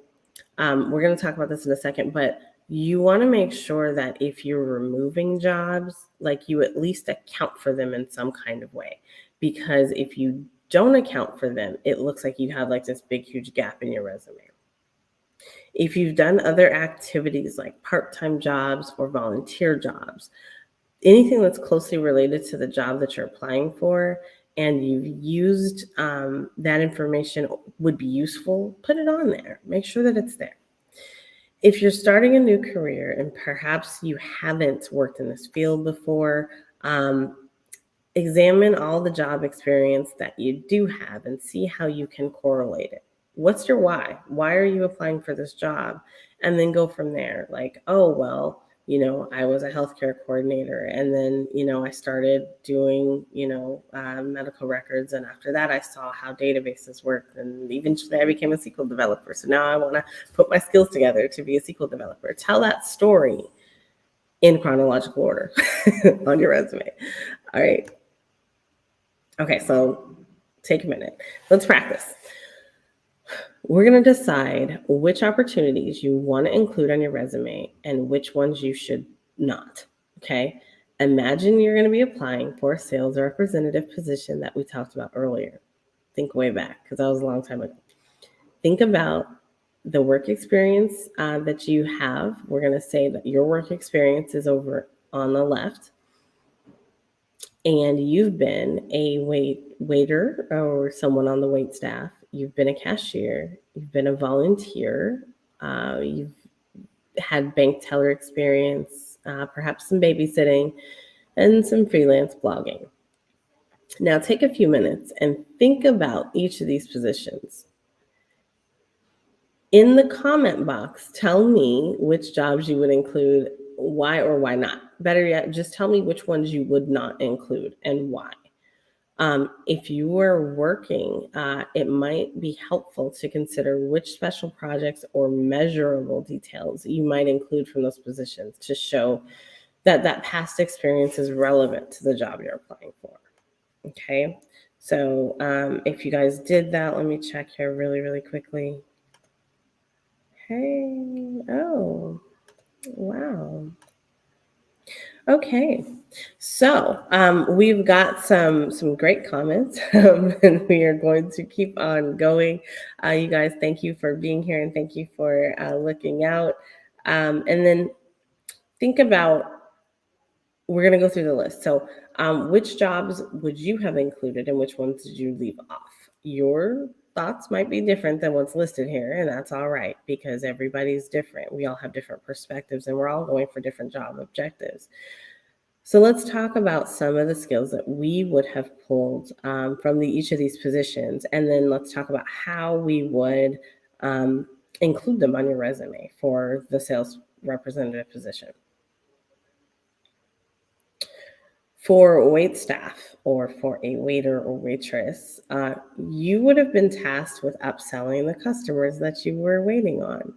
we're going to talk about this in a second, but you want to make sure that if you're removing jobs, like you at least account for them in some kind of way. Because if you don't account for them, it looks like you have like this big, huge gap in your resume. If you've done other activities like part-time jobs or volunteer jobs, anything that's closely related to the job that you're applying for, and you've used that information would be useful, put it on there. Make sure that it's there. If you're starting a new career and perhaps you haven't worked in this field before, examine all the job experience that you do have and see how you can correlate it. What's your why? Why are you applying for this job? And then go from there. Like, oh, well, I was a healthcare coordinator, and then, I started doing, medical records. And after that, I saw how databases work. And eventually I became a SQL developer. So now I want to put my skills together to be a SQL developer. Tell that story in chronological order on your resume. All right. Okay, so take a minute. Let's practice. We're going to decide which opportunities you want to include on your resume and which ones you should not. Okay. Imagine you're going to be applying for a sales representative position that we talked about earlier. Think way back, because that was a long time ago. Think about the work experience that you have. We're going to say that your work experience is over on the left. And you've been a waiter or someone on the wait staff. You've been a cashier. You've been a volunteer. You've had bank teller experience, perhaps some babysitting, and some freelance blogging. Now take a few minutes and think about each of these positions. In the comment box, tell me which jobs you would include, why or why not. Better yet, just tell me which ones you would not include and why. If you are working, it might be helpful to consider which special projects or measurable details you might include from those positions to show that that past experience is relevant to the job you're applying for. Okay, so if you guys did that, let me check here really, really quickly. Hey, oh, wow. Okay, so we've got some great comments, and we are going to keep on going. You guys, thank you for being here, and thank you for looking out. And then think about, we're going to go through the list. So which jobs would you have included, and which ones did you leave off? Your thoughts might be different than what's listed here, and that's all right because everybody's different. We all have different perspectives and we're all going for different job objectives. So let's talk about some of the skills that we would have pulled from each of these positions, and then let's talk about how we would include them on your resume for the sales representative position. For wait staff or for a waiter or waitress, you would have been tasked with upselling the customers that you were waiting on.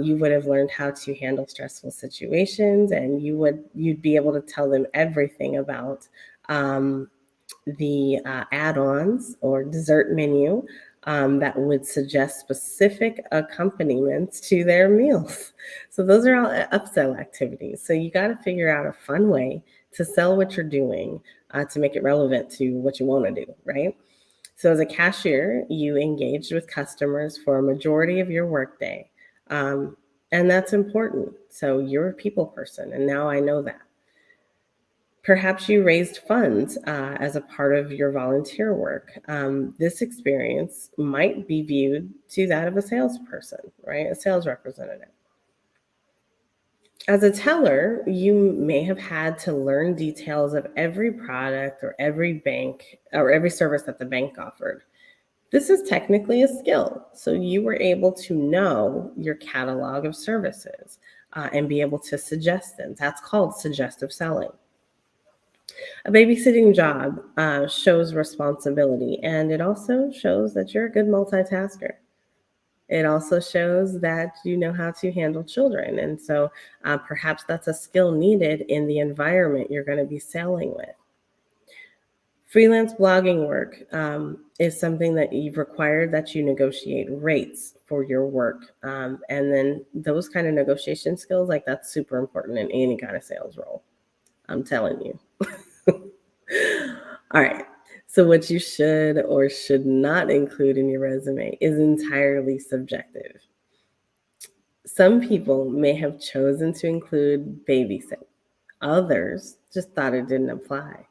You would have learned how to handle stressful situations, and you'd be able to tell them everything about the add-ons or dessert menu that would suggest specific accompaniments to their meals. So those are all upsell activities. So you got to figure out a fun way to sell what you're doing to make it relevant to what you want to do, right? So as a cashier, you engaged with customers for a majority of your workday. And that's important. So you're a people person, and now I know that. Perhaps you raised funds as a part of your volunteer work. This experience might be viewed to that of a salesperson, right? A sales representative. As a teller, you may have had to learn details of every product or every bank or every service that the bank offered. This is technically a skill. So you were able to know your catalog of services and be able to suggest them. That's called suggestive selling. A babysitting job shows responsibility, and it also shows that you're a good multitasker. It also shows that you know how to handle children. And so perhaps that's a skill needed in the environment you're going to be selling with. Freelance blogging work is something that you've required that you negotiate rates for your work. And then those kind of negotiation skills, like that's super important in any kind of sales role. I'm telling you. All right. So what you should or should not include in your resume is entirely subjective. Some people may have chosen to include babysitting. Others just thought it didn't apply.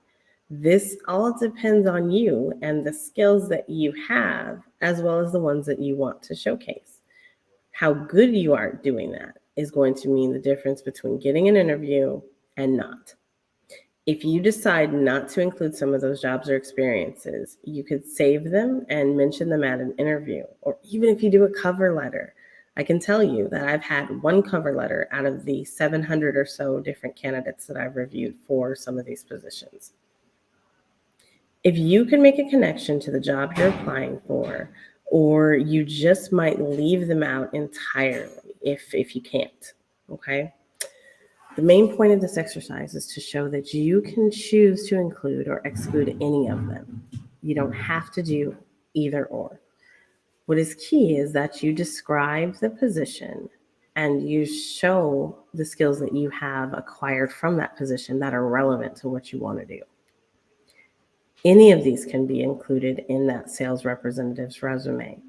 This all depends on you and the skills that you have, as well as the ones that you want to showcase. How good you are at doing that is going to mean the difference between getting an interview and not. If you decide not to include some of those jobs or experiences, you could save them and mention them at an interview, or even if you do a cover letter. I can tell you that I've had one cover letter out of the 700 or so different candidates that I've reviewed for some of these positions. If you can make a connection to the job you're applying for, or you just might leave them out entirely if you can't, okay? The main point of this exercise is to show that you can choose to include or exclude any of them. You don't have to do either or. What is key is that you describe the position and you show the skills that you have acquired from that position that are relevant to what you want to do. Any of these can be included in that sales representative's resume.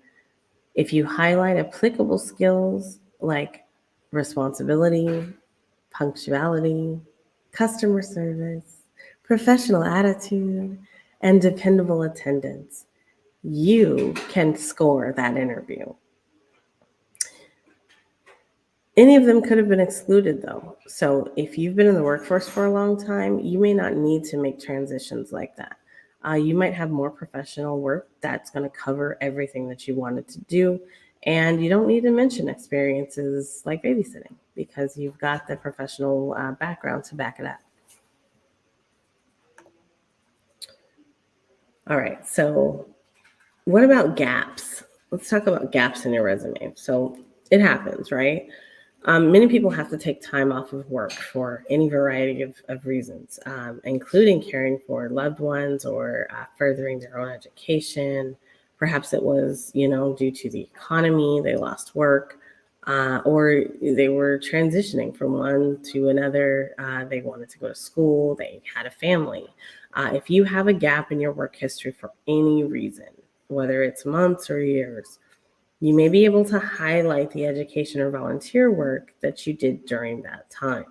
If you highlight applicable skills like responsibility, punctuality, customer service, professional attitude, and dependable attendance, you can score that interview. Any of them could have been excluded though. So if you've been in the workforce for a long time, you may not need to make transitions like that. You might have more professional work that's going to cover everything that you wanted to do. And you don't need to mention experiences like babysitting because you've got the professional background to back it up. All right, so what about gaps? Let's talk about gaps in your resume. So it happens, right? Many people have to take time off of work for any variety of reasons, including caring for loved ones or furthering their own education. Perhaps it was, due to the economy, they lost work, or they were transitioning from one to another. They wanted to go to school, they had a family. If you have a gap in your work history for any reason, whether it's months or years, you may be able to highlight the education or volunteer work that you did during that time.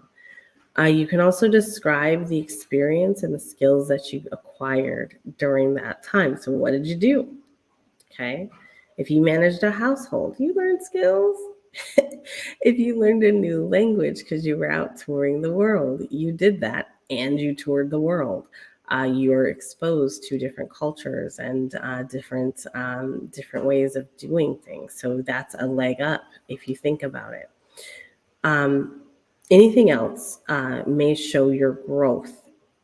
You can also describe the experience and the skills that you acquired during that time. So what did you do? okay? If you managed a household, you learned skills. If you learned a new language because you were out touring the world, you did that and you toured the world. You're exposed to different cultures and different ways of doing things. So that's a leg up if you think about it. Anything else may show your growth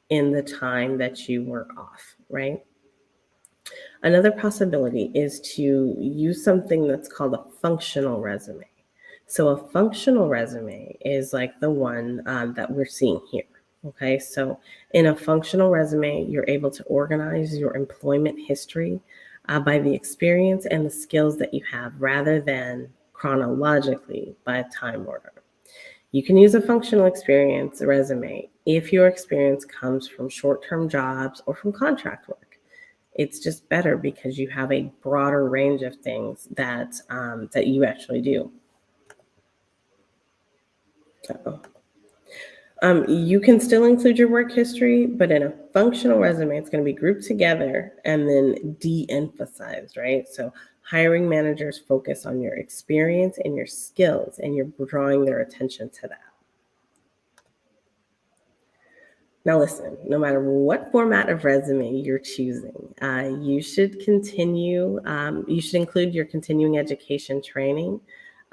in the time that you were off, right? Another possibility is to use something that's called a functional resume. So a functional resume is like the one that we're seeing here. Okay, so in a functional resume, you're able to organize your employment history by the experience and the skills that you have rather than chronologically by a time order. You can use a functional experience resume if your experience comes from short-term jobs or from contract work. It's just better because you have a broader range of things that you actually do. You can still include your work history, but in a functional resume, it's going to be grouped together and then de-emphasized, right? So hiring managers focus on your experience and your skills, and you're drawing their attention to that. Now, listen, no matter what format of resume you're choosing, you should you should include your continuing education training,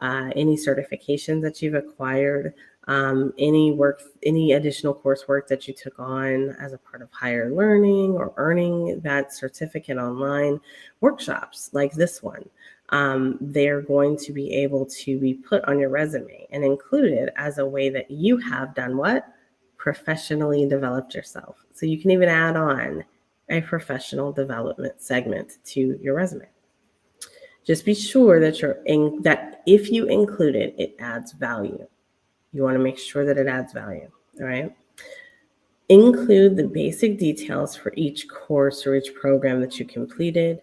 any certifications that you've acquired, any additional coursework that you took on as a part of higher learning or earning that certificate online, workshops like this one. They're going to be able to be put on your resume and included as a way that you have done what? Professionally developed yourself. So you can even add on a professional development segment to your resume. Just be sure that that if you include it, it adds value. You want to make sure that it adds value. All right. Include the basic details for each course or each program that you completed.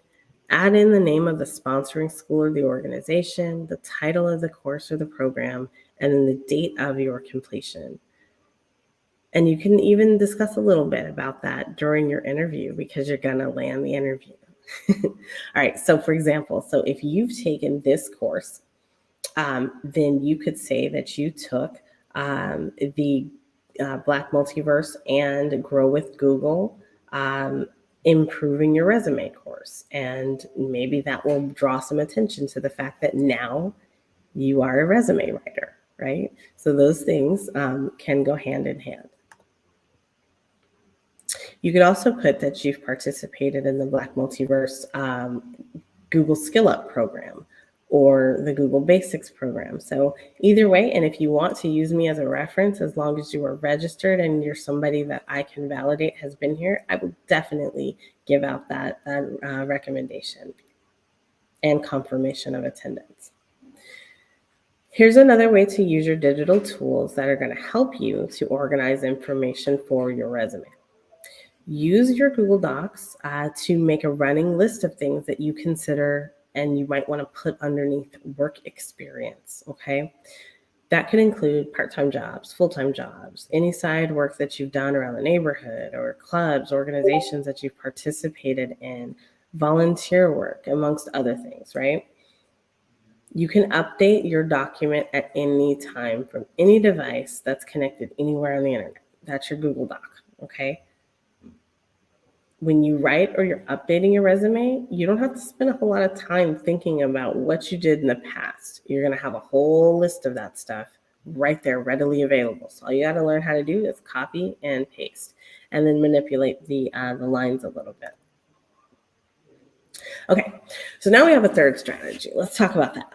Add in the name of the sponsoring school or the organization, the title of the course or the program, and then the date of your completion. And you can even discuss a little bit about that during your interview because you're going to land the interview. All right. So, for example, if you've taken this course, then you could say that you took the Black Multiverse and Grow with Google Improving Your Resume course. And maybe that will draw some attention to the fact that now you are a resume writer, right? So those things can go hand in hand. You could also put that you've participated in the Black Multiverse Google Skill Up program or the Google Basics program. So either way, and if you want to use me as a reference, as long as you are registered and you're somebody that I can validate has been here, I will definitely give out that recommendation and confirmation of attendance. Here's another way to use your digital tools that are going to help you to organize information for your resume. Use your Google Docs to make a running list of things that you consider and you might want to put underneath work experience, okay? That could include part-time jobs, full-time jobs, any side work that you've done around the neighborhood or clubs, organizations that you've participated in, volunteer work, amongst other things, right? You can update your document at any time from any device that's connected anywhere on the internet. That's your Google Doc, okay? When you write or you're updating your resume, you don't have to spend a whole lot of time thinking about what you did in the past. You're going to have a whole list of that stuff right there, readily available. So all you got to learn how to do is copy and paste, and then manipulate the lines a little bit. Okay, so now we have a third strategy. Let's talk about that.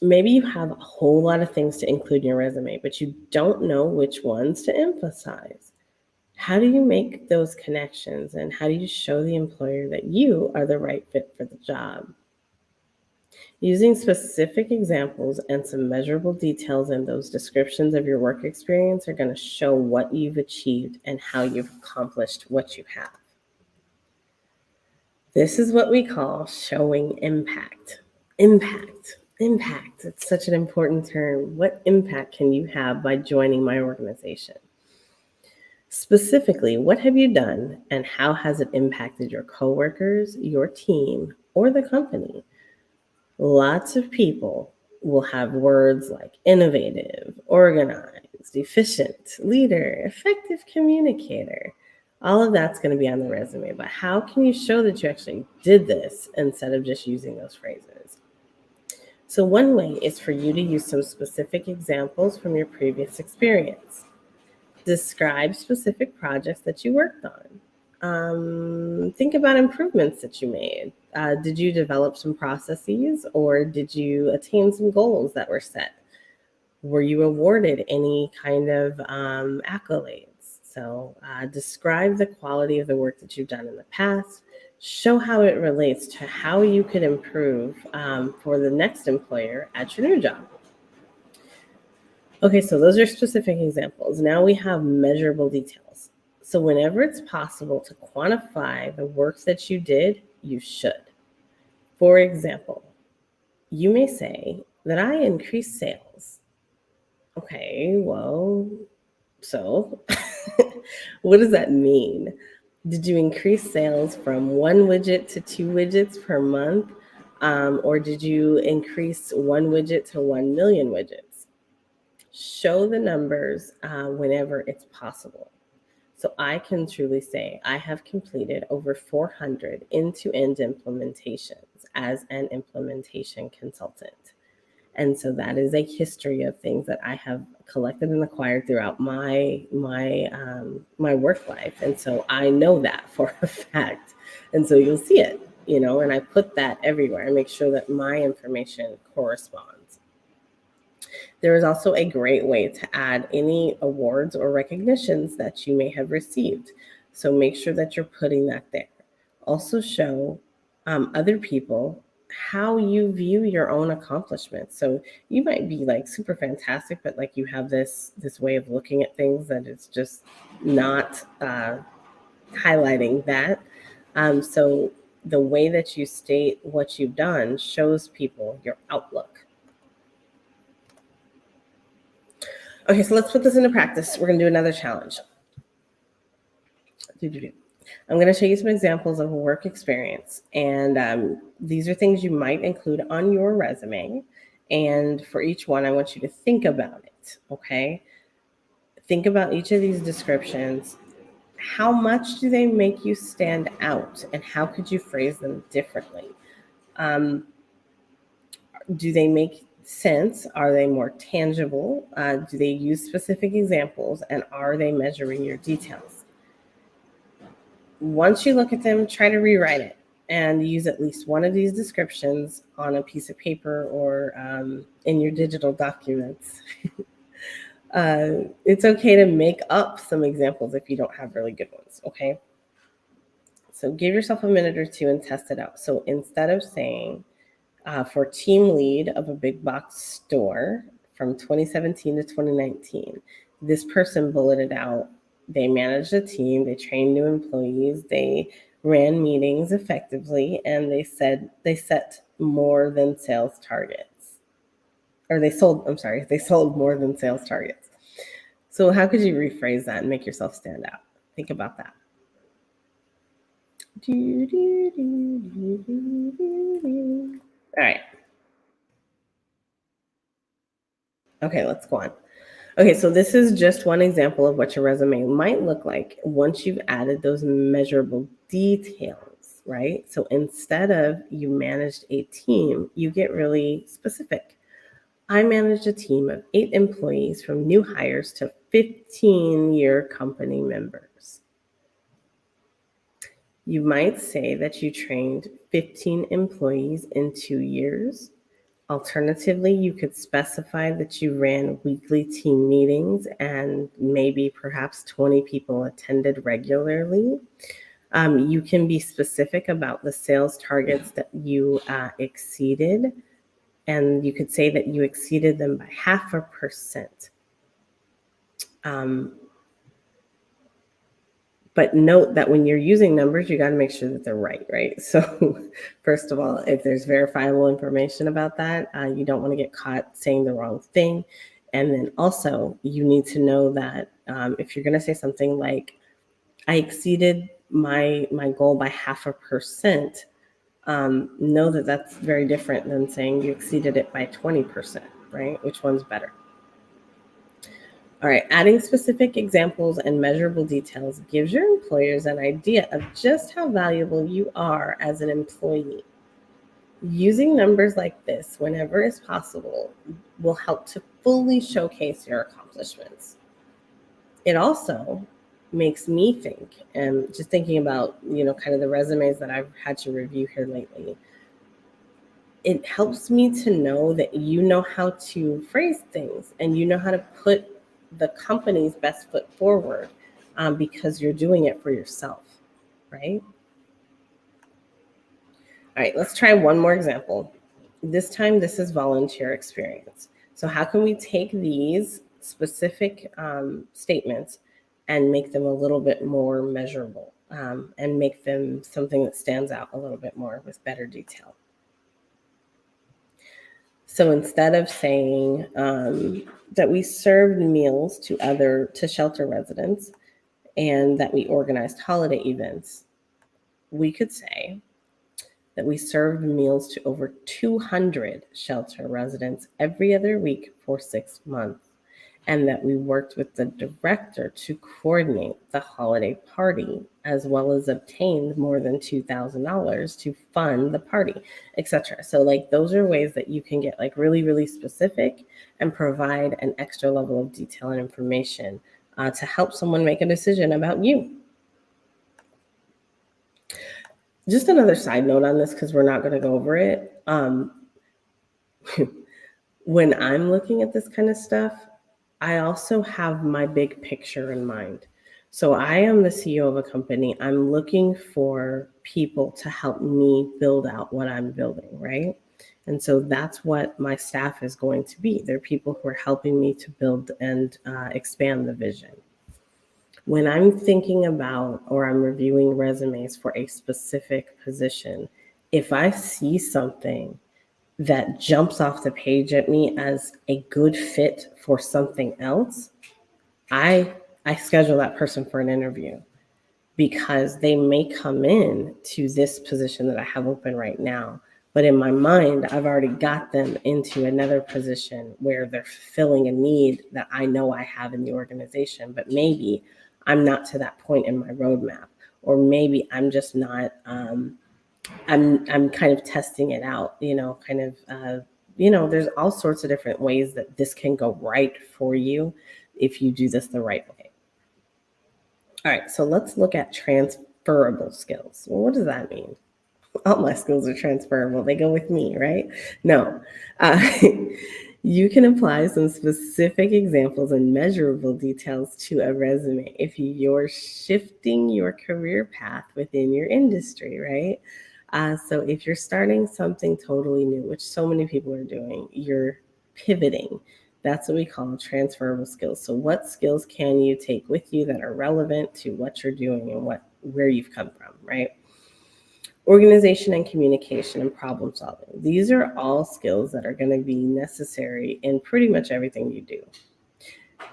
Maybe you have a whole lot of things to include in your resume, but you don't know which ones to emphasize. How do you make those connections, and how do you show the employer that you are the right fit for the job? Using specific examples and some measurable details in those descriptions of your work experience are going to show what you've achieved and how you've accomplished what you have. This is what we call showing impact. Impact. It's such an important term. What impact can you have by joining my organization? Specifically, what have you done and how has it impacted your coworkers, your team, or the company. Lots of people will have words like innovative, organized, efficient, leader, effective communicator. All of that's going to be on the resume, but how can you show that you actually did this instead of just using those phrases? So, one way is for you to use some specific examples from your previous experience. Describe specific projects that you worked on. Think about improvements that you made. Did you develop some processes or did you attain some goals that were set? Were you awarded any kind of accolades? So, describe the quality of the work that you've done in the past. Show how it relates to how you could improve for the next employer at your new job. Okay, so those are specific examples. Now we have measurable details. So whenever it's possible to quantify the work that you did, you should. For example, you may say that I increased sales. Okay, well, so what does that mean? Did you increase sales from one widget to two widgets per month? Or did you increase one widget to 1 million widgets? Show the numbers whenever it's possible. So I can truly say I have completed over 400 end-to-end implementations as an implementation consultant. And so that is a history of things that I have collected and acquired throughout my work life. And so I know that for a fact. And so you'll see it, and I put that everywhere. I make sure that my information corresponds. There is also a great way to add any awards or recognitions that you may have received. So make sure that you're putting that there. Also show other people how you view your own accomplishments. So you might be like super fantastic, but like you have this way of looking at things that it's just not highlighting that. So the way that you state what you've done shows people your outlook. Okay, so let's put this into practice. We're going to do another challenge. I'm going to show you some examples of work experience. And these are things you might include on your resume. And for each one, I want you to think about it, okay? Think about each of these descriptions. How much do they make you stand out? And how could you phrase them differently? Do they make sense? Are they more tangible? Do they use specific examples? And are they measuring your details? Once you look at them, try to rewrite it and use at least one of these descriptions on a piece of paper or in your digital documents. It's okay to make up some examples if you don't have really good ones, okay? So give yourself a minute or two and test it out. So instead of saying, for team lead of a big box store from 2017 to 2019, this person bulleted out, they managed a team, they trained new employees, they ran meetings effectively, and they set more than sales targets. Or they sold more than sales targets. So how could you rephrase that and make yourself stand out? Think about that. All right. Okay, let's go on. Okay, so this is just one example of what your resume might look like once you've added those measurable details, right? So instead of you managed a team, you get really specific. I managed a team of 8 employees from new hires to 15-year company members. You might say that you trained 15 employees in 2 years. Alternatively, you could specify that you ran weekly team meetings and maybe perhaps 20 people attended regularly. You can be specific about the sales targets that you exceeded, and you could say that you exceeded them by 0.5%. But note that when you're using numbers, you got to make sure that they're right? So first of all, if there's verifiable information about that, you don't want to get caught saying the wrong thing. And then also you need to know that if you're going to say something like, I exceeded my goal by 0.5%, know that that's very different than saying you exceeded it by 20%, right? Which one's better? All right, adding specific examples and measurable details gives your employers an idea of just how valuable you are as an employee. Using numbers like this whenever is possible will help to fully showcase your accomplishments. It also makes me think, and just thinking about, kind of the resumes that I've had to review here lately, it helps me to know that you know how to phrase things and you know how to put the company's best foot forward, because you're doing it for yourself, right? All right, let's try one more example. This time, this is volunteer experience. So, how can we take these specific statements and make them a little bit more measurable, and make them something that stands out a little bit more with better detail? So instead of saying that we served meals to shelter residents and that we organized holiday events, we could say that we served meals to over 200 shelter residents every other week for 6 months, and that we worked with the director to coordinate the holiday party, as well as obtained more than $2,000 to fund the party, etc. So, like, those are ways that you can get like really, really specific and provide an extra level of detail and information to help someone make a decision about you. Just another side note on this, because we're not going to go over it. When I'm looking at this kind of stuff, I also have my big picture in mind. So I am the CEO of a company. I'm looking for people to help me build out what I'm building, right? And so that's what my staff is going to be. They're people who are helping me to build and expand the vision. When I'm thinking about or I'm reviewing resumes for a specific position, if I see something that jumps off the page at me as a good fit for something else, I schedule that person for an interview, because they may come in to this position that I have open right now, but in my mind, I've already got them into another position where they're fulfilling a need that I know I have in the organization, but maybe I'm not to that point in my roadmap, or maybe I'm just not. I'm kind of testing it out, there's all sorts of different ways that this can go right for you if you do this the right way. All right, so let's look at transferable skills. Well, what does that mean? All my skills are transferable. They go with me, right? No. Uh, you can apply some specific examples and measurable details to a resume if you're shifting your career path within your industry, right? So if you're starting something totally new, which so many people are doing, you're pivoting. That's what we call transferable skills. So what skills can you take with you that are relevant to what you're doing and where you've come from, right? Organization and communication and problem solving. These are all skills that are going to be necessary in pretty much everything you do.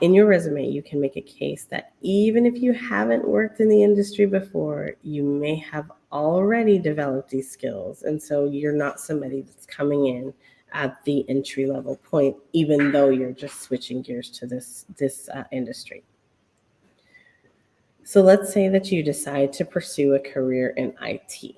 In your resume, you can make a case that even if you haven't worked in the industry before, you may have already developed these skills. And so you're not somebody that's coming in at the entry level point, even though you're just switching gears to this industry. So let's say that you decide to pursue a career in IT.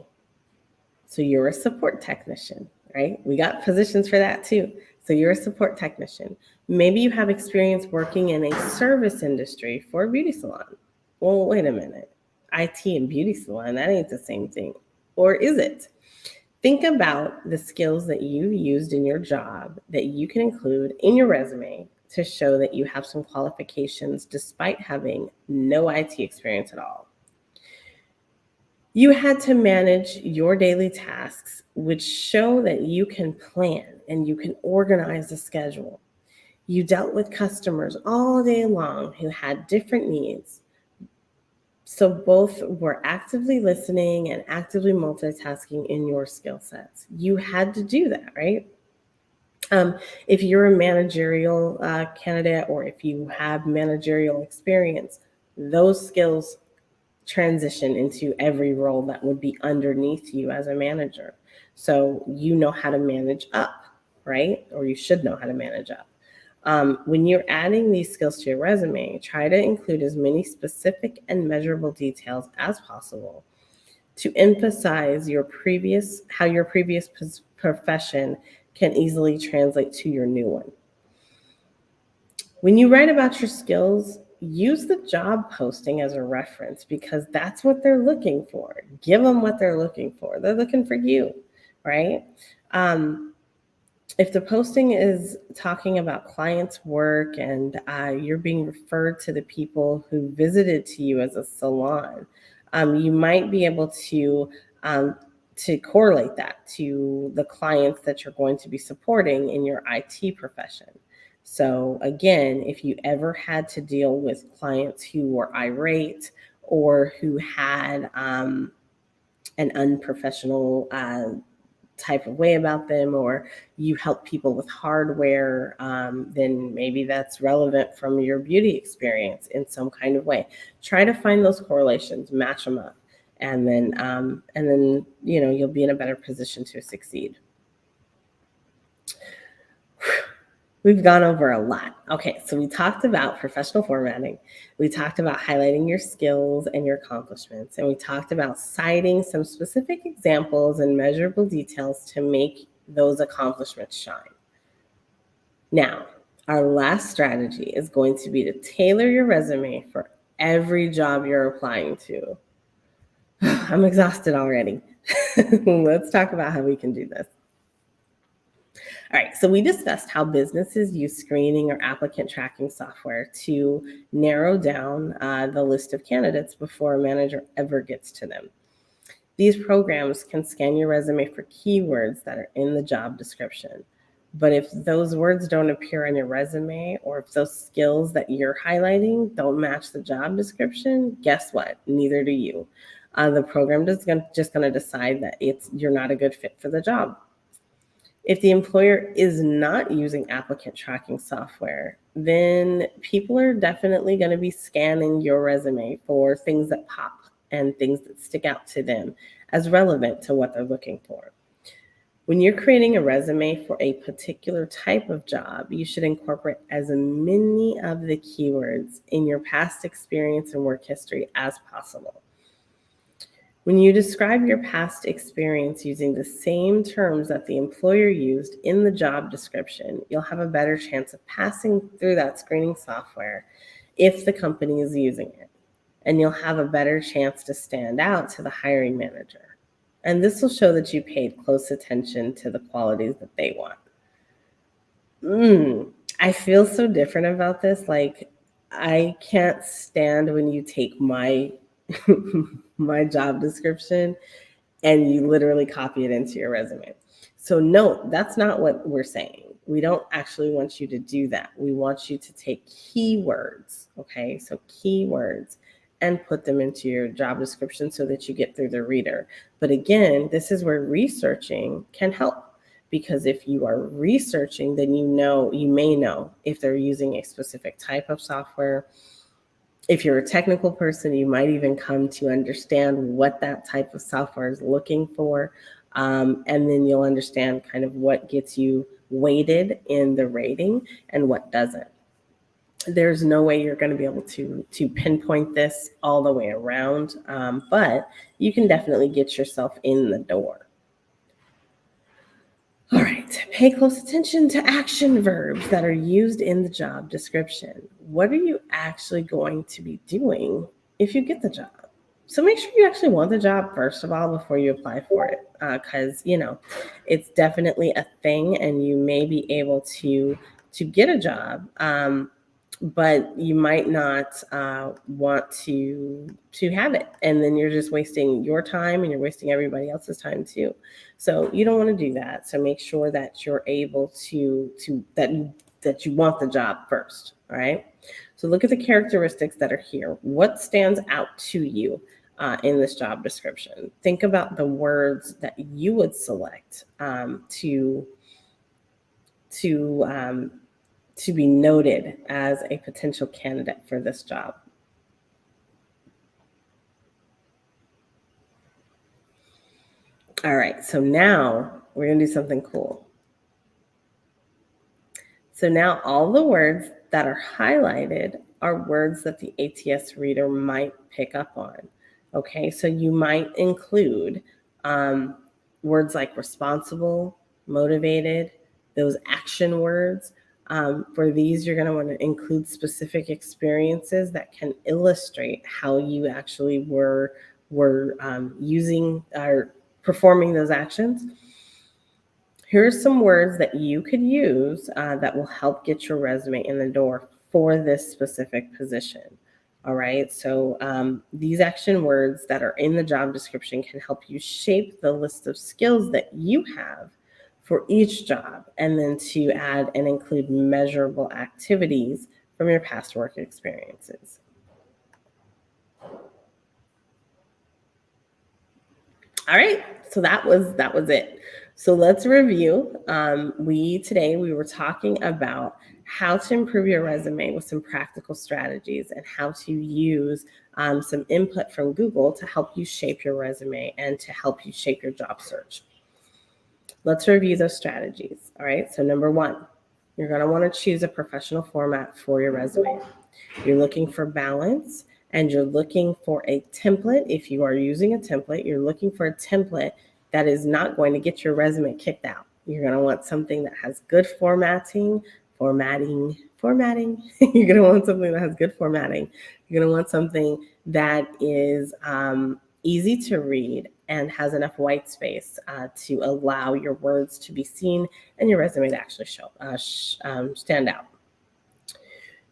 So you're a support technician, right? We got positions for that too. So you're a support technician. Maybe you have experience working in a service industry for a beauty salon. Well, wait a minute. IT and beauty salon, that ain't the same thing. Or is it? Think about the skills that you've used in your job that you can include in your resume to show that you have some qualifications despite having no IT experience at all. You had to manage your daily tasks, which show that you can plan and you can organize a schedule. You dealt with customers all day long who had different needs. So both were actively listening and actively multitasking in your skill sets. You had to do that, right? If you're a managerial candidate, or if you have managerial experience, those skills transition into every role that would be underneath you as a manager. So you know how to manage up, right? Or you should know how to manage up. When you're adding these skills to your resume, try to include as many specific and measurable details as possible to emphasize how your previous profession can easily translate to your new one. When you write about your skills, use the job posting as a reference because that's what they're looking for. Give them what they're looking for. They're looking for you, right? If the posting is talking about clients' work and you're being referred to the people who visited to you as a salon, you might be able to correlate that to the clients that you're going to be supporting in your IT profession. So again, if you ever had to deal with clients who were irate or who had an unprofessional type of way about them, or you help people with hardware, then maybe that's relevant from your beauty experience in some kind of way. Try to find those correlations, match them up, and then you'll be in a better position to succeed. We've gone over a lot. Okay, so we talked about professional formatting. We talked about highlighting your skills and your accomplishments. And we talked about citing some specific examples and measurable details to make those accomplishments shine. Now, our last strategy is going to be to tailor your resume for every job you're applying to. I'm exhausted already. Let's talk about how we can do this. All right, so we discussed how businesses use screening or applicant tracking software to narrow down the list of candidates before a manager ever gets to them. These programs can scan your resume for keywords that are in the job description. But if those words don't appear on your resume, or if those skills that you're highlighting don't match the job description, guess what? Neither do you. The program is just going to decide that you're not a good fit for the job. If the employer is not using applicant tracking software, then people are definitely going to be scanning your resume for things that pop and things that stick out to them as relevant to what they're looking for. When you're creating a resume for a particular type of job, you should incorporate as many of the keywords in your past experience and work history as possible. When you describe your past experience using the same terms that the employer used in the job description, you'll have a better chance of passing through that screening software if the company is using it. And you'll have a better chance to stand out to the hiring manager. And this will show that you paid close attention to the qualities that they want. I feel so different about this. Like, I can't stand when you take my my job description and you literally copy it into your resume. So no, that's not what we're saying. We don't actually want you to do that. We want you to take keywords, okay? So keywords, and put them into your job description so that you get through the reader. But again, this is where researching can help, because if you are researching, then you may know if they're using a specific type of software. If you're a technical person, you might even come to understand what that type of software is looking for. And then you'll understand kind of what gets you weighted in the rating and what doesn't. There's no way you're going to be able to pinpoint this all the way around, but you can definitely get yourself in the door. All right, pay close attention to action verbs that are used in the job description. What are you actually going to be doing if you get the job? So make sure you actually want the job, first of all, before you apply for it, because, it's definitely a thing and you may be able to get a job, but you might not want to have it. And then you're just wasting your time and you're wasting everybody else's time too. So you don't want to do that. So make sure that you're able that you want the job first. All right. So look at the characteristics that are here. What stands out to you in this job description? Think about the words that you would select to be noted as a potential candidate for this job. All right, so now we're going to do something cool. So now all the words that are highlighted are words that the ATS reader might pick up on. Okay, so you might include words like responsible, motivated, those action words. For these, you're going to want to include specific experiences that can illustrate how you actually were using or performing those actions. Here's some words that you could use that will help get your resume in the door for this specific position. All right, so these action words that are in the job description can help you shape the list of skills that you have for each job, and then to add and include measurable activities from your past work experiences. All right, so that was it. So let's review. Today we were talking about how to improve your resume with some practical strategies and how to use some input from Google to help you shape your resume and to help you shape your job search. Let's review those strategies. All right, so number one, you're going to want to choose a professional format for your resume. You're looking for balance, and you're looking for a template. If you are using a template, you're looking for a template that is not going to get your resume kicked out. You're going to want something that has good formatting. You're going to want something that has good formatting. You're going to want something that is easy to read and has enough white space to allow your words to be seen and your resume to actually stand out.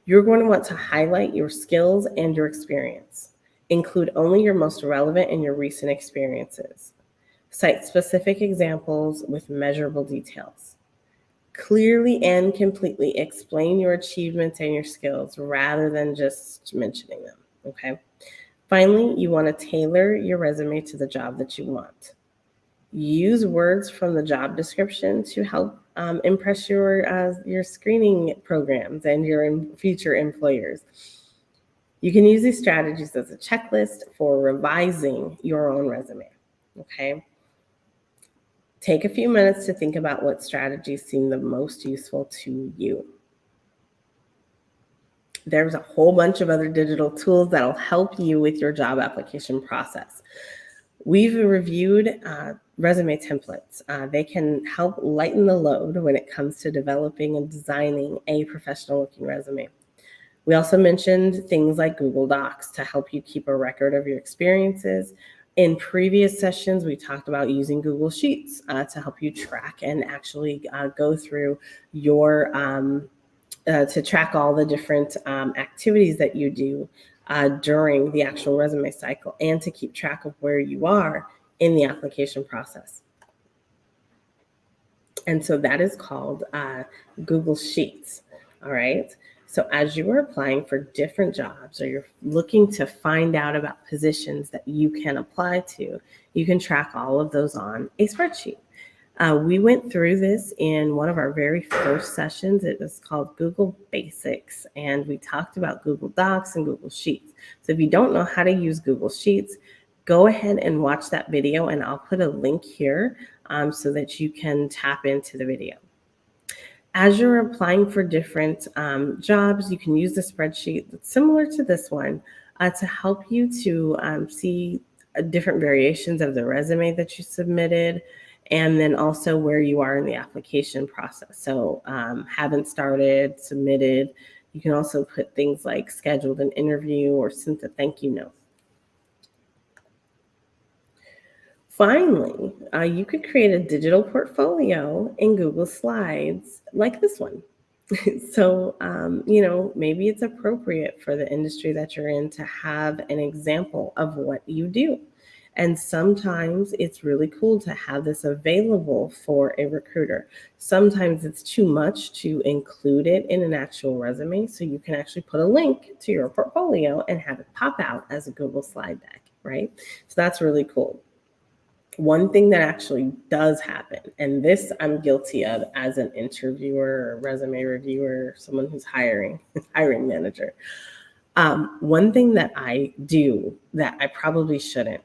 You're going to want to highlight your skills and your experience. Include only your most relevant and your recent experiences. Cite specific examples with measurable details. Clearly and completely explain your achievements and your skills rather than just mentioning them, okay? Finally, you want to tailor your resume to the job that you want. Use words from the job description to help impress your screening programs and your future employers. You can use these strategies as a checklist for revising your own resume, okay? Take a few minutes to think about what strategies seem the most useful to you. There's a whole bunch of other digital tools that'll help you with your job application process. We've reviewed resume templates. They can help lighten the load when it comes to developing and designing a professional looking resume. We also mentioned things like Google Docs to help you keep a record of your experiences. In previous sessions, we talked about using Google Sheets to help you track and actually go through your to track all the different activities that you do during the actual resume cycle and to keep track of where you are in the application process. And so that is called Google Sheets. All right. So as you are applying for different jobs or you're looking to find out about positions that you can apply to, you can track all of those on a spreadsheet. We went through this in one of our very first sessions. It was called Google Basics, and we talked about Google Docs and Google Sheets. So if you don't know how to use Google Sheets, go ahead and watch that video, and I'll put a link here so that you can tap into the video. As you're applying for different jobs, you can use the spreadsheet that's similar to this one to help you to see different variations of the resume that you submitted, and then also where you are in the application process. So haven't started, submitted. You can also put things like scheduled an interview or sent a thank you note. Finally, you could create a digital portfolio in Google Slides like this one. So, maybe it's appropriate for the industry that you're in to have an example of what you do. And sometimes it's really cool to have this available for a recruiter. Sometimes it's too much to include it in an actual resume. So you can actually put a link to your portfolio and have it pop out as a Google slide deck, right? So that's really cool. One thing that actually does happen, and this I'm guilty of as an interviewer or resume reviewer, someone who's hiring manager. One thing that I do that I probably shouldn't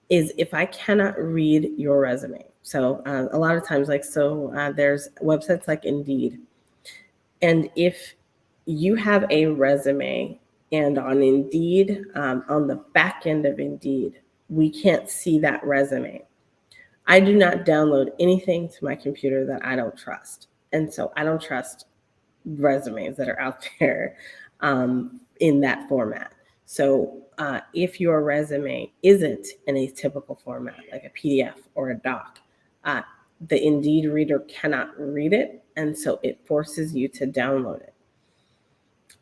is if I cannot read your resume. So a lot of times, there's websites like Indeed. And if you have a resume and on Indeed, on the back end of Indeed, we can't see that resume. I do not download anything to my computer that I don't trust. And so I don't trust resumes that are out there in that format. So if your resume isn't in a typical format, like a PDF or a doc, the Indeed reader cannot read it. And so it forces you to download it.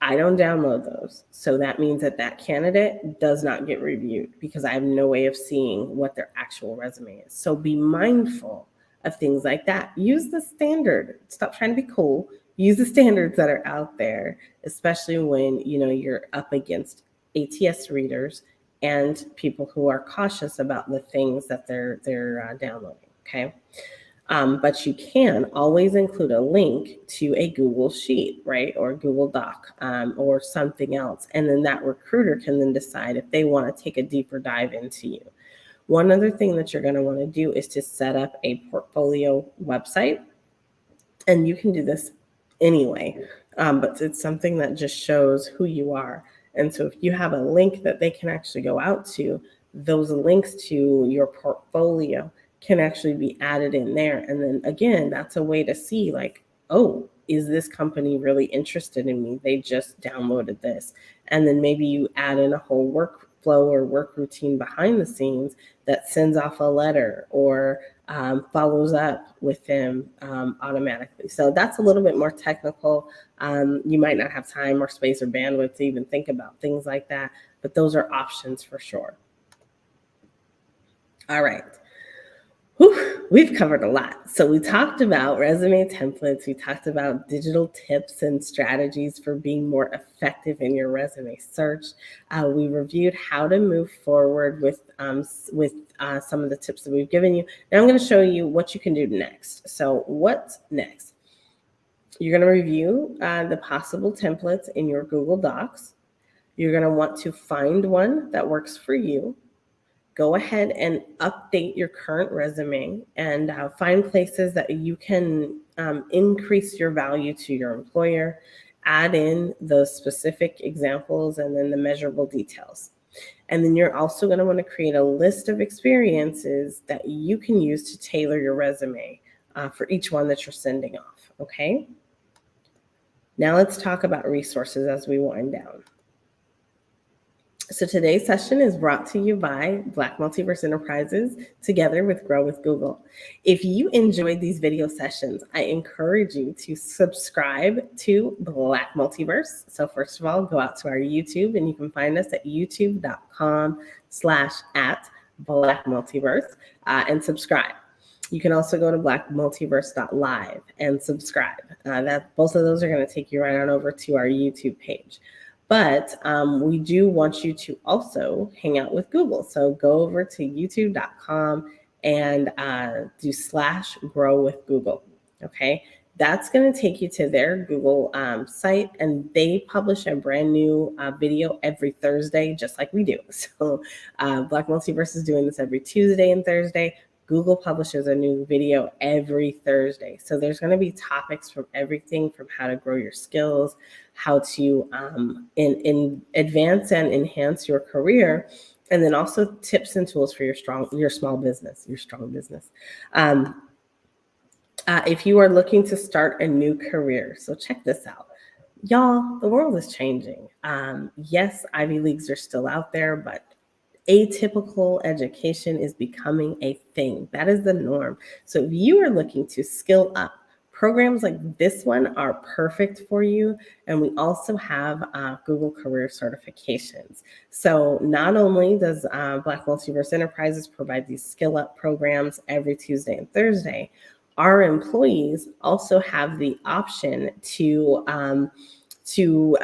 I don't download those. So that means that candidate does not get reviewed because I have no way of seeing what their actual resume is. So be mindful of things like that. Use the standard. Stop trying to be cool. Use the standards that are out there, especially when you're up against ATS readers and people who are cautious about the things that they're downloading. Okay. But you can always include a link to a Google Sheet, right? Or a Google Doc or something else. And then that recruiter can then decide if they want to take a deeper dive into you. One other thing that you're going to want to do is to set up a portfolio website. And you can do this anyway, but it's something that just shows who you are. And so if you have a link that they can actually go out to, those links to your portfolio can actually be added in there. And then again, that's a way to see like, oh, is this company really interested in me? They just downloaded this. And then maybe you add in a whole workflow or work routine behind the scenes that sends off a letter or follows up with them automatically. So that's a little bit more technical. You might not have time or space or bandwidth to even think about things like that, but those are options for sure. All right. Whew, we've covered a lot. So we talked about resume templates. We talked about digital tips and strategies for being more effective in your resume search. We reviewed how to move forward with some of the tips that we've given you. Now I'm going to show you what you can do next. So what's next? You're going to review the possible templates in your Google Docs. You're going to want to find one that works for you. Go ahead and update your current resume and find places that you can increase your value to your employer, add in the specific examples and then the measurable details. And then you're also going to want to create a list of experiences that you can use to tailor your resume for each one that you're sending off, okay? Now let's talk about resources as we wind down. So today's session is brought to you by Black Multiverse Enterprises, together with Grow with Google. If you enjoyed these video sessions, I encourage you to subscribe to Black Multiverse. So first of all, go out to our YouTube and you can find us at youtube.com/@BlackMultiverse and subscribe. You can also go to blackmultiverse.live and subscribe. Both of those are going to take you right on over to our YouTube page. But we do want you to also hang out with Google. So go over to youtube.com and do /grow with Google. Okay, that's going to take you to their Google site, and they publish a brand new video every Thursday, just like we do. So Black Multiverse is doing this every Tuesday and Thursday. Google publishes a new video every Thursday. So there's going to be topics from everything from how to grow your skills, how to advance and enhance your career, and then also tips and tools for your strong business. If you are looking to start a new career, so check this out. Y'all, the world is changing. Yes, Ivy Leagues are still out there, but atypical education is becoming a thing. That is the norm. So if you are looking to skill up, programs like this one are perfect for you. And we also have Google Career certifications. So not only does Black Multiverse Enterprises provide these skill up programs every Tuesday and Thursday, our employees also have the option to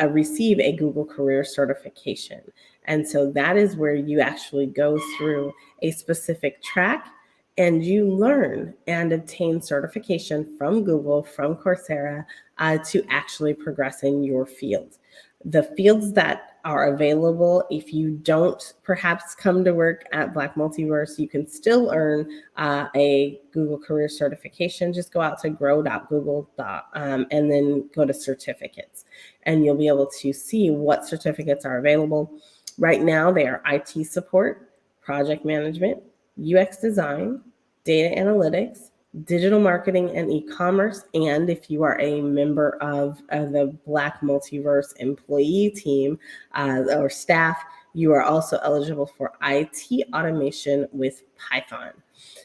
receive a Google Career certification. And so that is where you actually go through a specific track and you learn and obtain certification from Google, from Coursera, to actually progress in your field. The fields that are available. If you don't perhaps come to work at Black Multiverse, you can still earn a Google Career certification. Just go out to grow.google. And then go to certificates, and you'll be able to see what certificates are available. Right now, they are IT support, project management, UX design, data analytics, digital marketing and e-commerce. And if you are a member of the Black Multiverse employee team or staff, you are also eligible for IT automation with Python.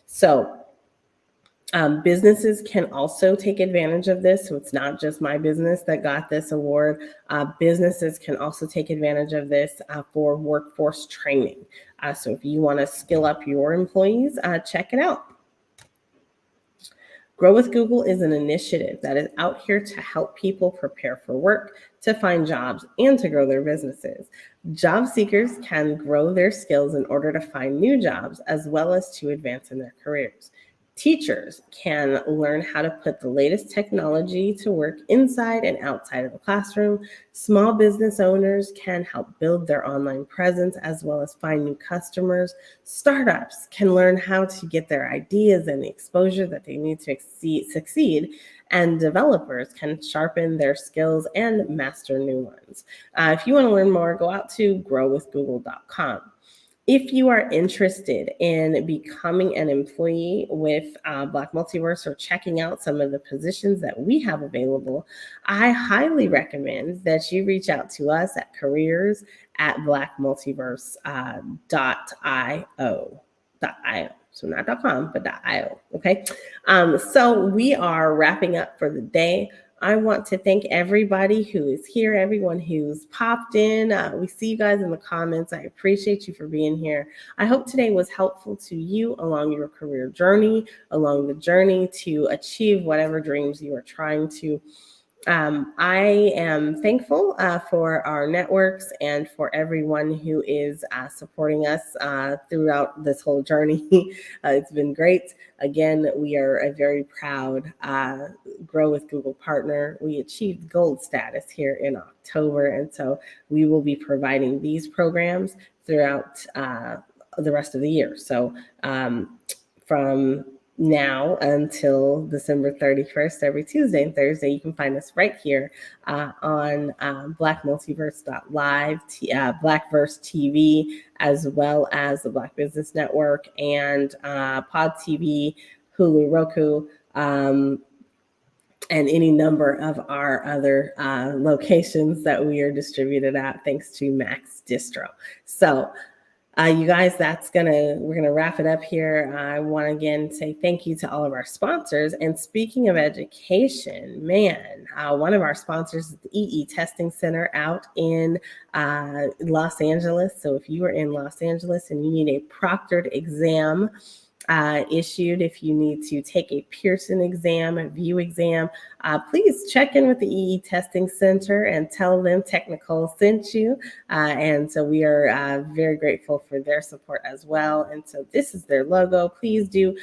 So businesses can also take advantage of this. So it's not just my business that got this award. Businesses can also take advantage of this for workforce training. So if you want to skill up your employees, check it out. Grow with Google is an initiative that is out here to help people prepare for work, to find jobs, and to grow their businesses. Job seekers can grow their skills in order to find new jobs, as well as to advance in their careers. Teachers can learn how to put the latest technology to work inside and outside of the classroom. Small business owners can help build their online presence as well as find new customers. Startups can learn how to get their ideas and the exposure that they need to succeed. And developers can sharpen their skills and master new ones. If you want to learn more, go out to growwithgoogle.com. If you are interested in becoming an employee with Black Multiverse or checking out some of the positions that we have available, I highly recommend that you reach out to us at careers@blackmultiverse.io. So not .com, but .io, okay? So we are wrapping up for the day. I want to thank everybody who is here, everyone who's popped in. We see you guys in the comments. I appreciate you for being here. I hope today was helpful to you along your career journey, along the journey to achieve whatever dreams you are trying to. I am thankful for our networks and for everyone who is supporting us throughout this whole journey. It's been great. Again, we are a very proud Grow with Google partner. We achieved gold status here in October, and so we will be providing these programs throughout the rest of the year. So from now until December 31st, every Tuesday and Thursday, you can find us right here on blackmultiverse.live, Blackverse TV, as well as the Black Business Network and Pod TV, Hulu, Roku, and any number of our other locations that we are distributed at, thanks to Max Distro. So you guys, we're gonna wrap it up here. I want to again say thank you to all of our sponsors. And speaking of education, man, one of our sponsors is the EE Testing Center out in Los Angeles. So if you are in Los Angeles and you need a proctored exam issued, if you need to take a Pearson exam, a VUE exam, please check in with the EE Testing Center and tell them Technical sent you. And so we are very grateful for their support as well. And so this is their logo. Please do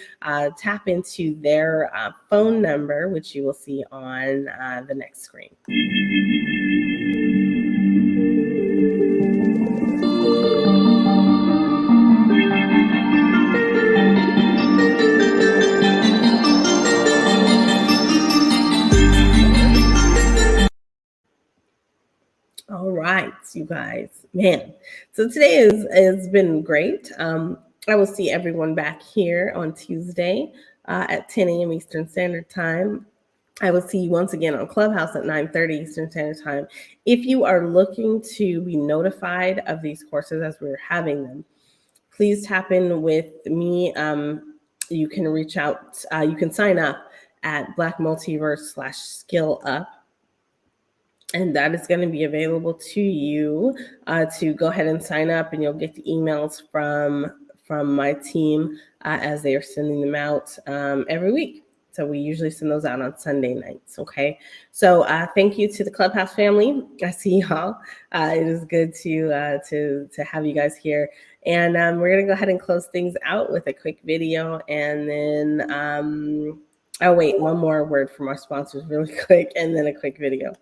tap into their phone number, which you will see on the next screen. All right, you guys, man. So today has been great. I will see everyone back here on Tuesday at 10 a.m. Eastern Standard Time. I will see you once again on Clubhouse at 9:30 Eastern Standard Time. If you are looking to be notified of these courses as we're having them, please tap in with me. You can reach out. You can sign up at blackmultiverse/skillup. And that is going to be available to you to go ahead and sign up, and you'll get the emails from my team as they are sending them out every week. So we usually send those out on Sunday nights. Okay. So thank you to the Clubhouse family. I see y'all. It is good to have you guys here. And we're going to go ahead and close things out with a quick video, and then oh wait, one more word from our sponsors really quick, and then a quick video.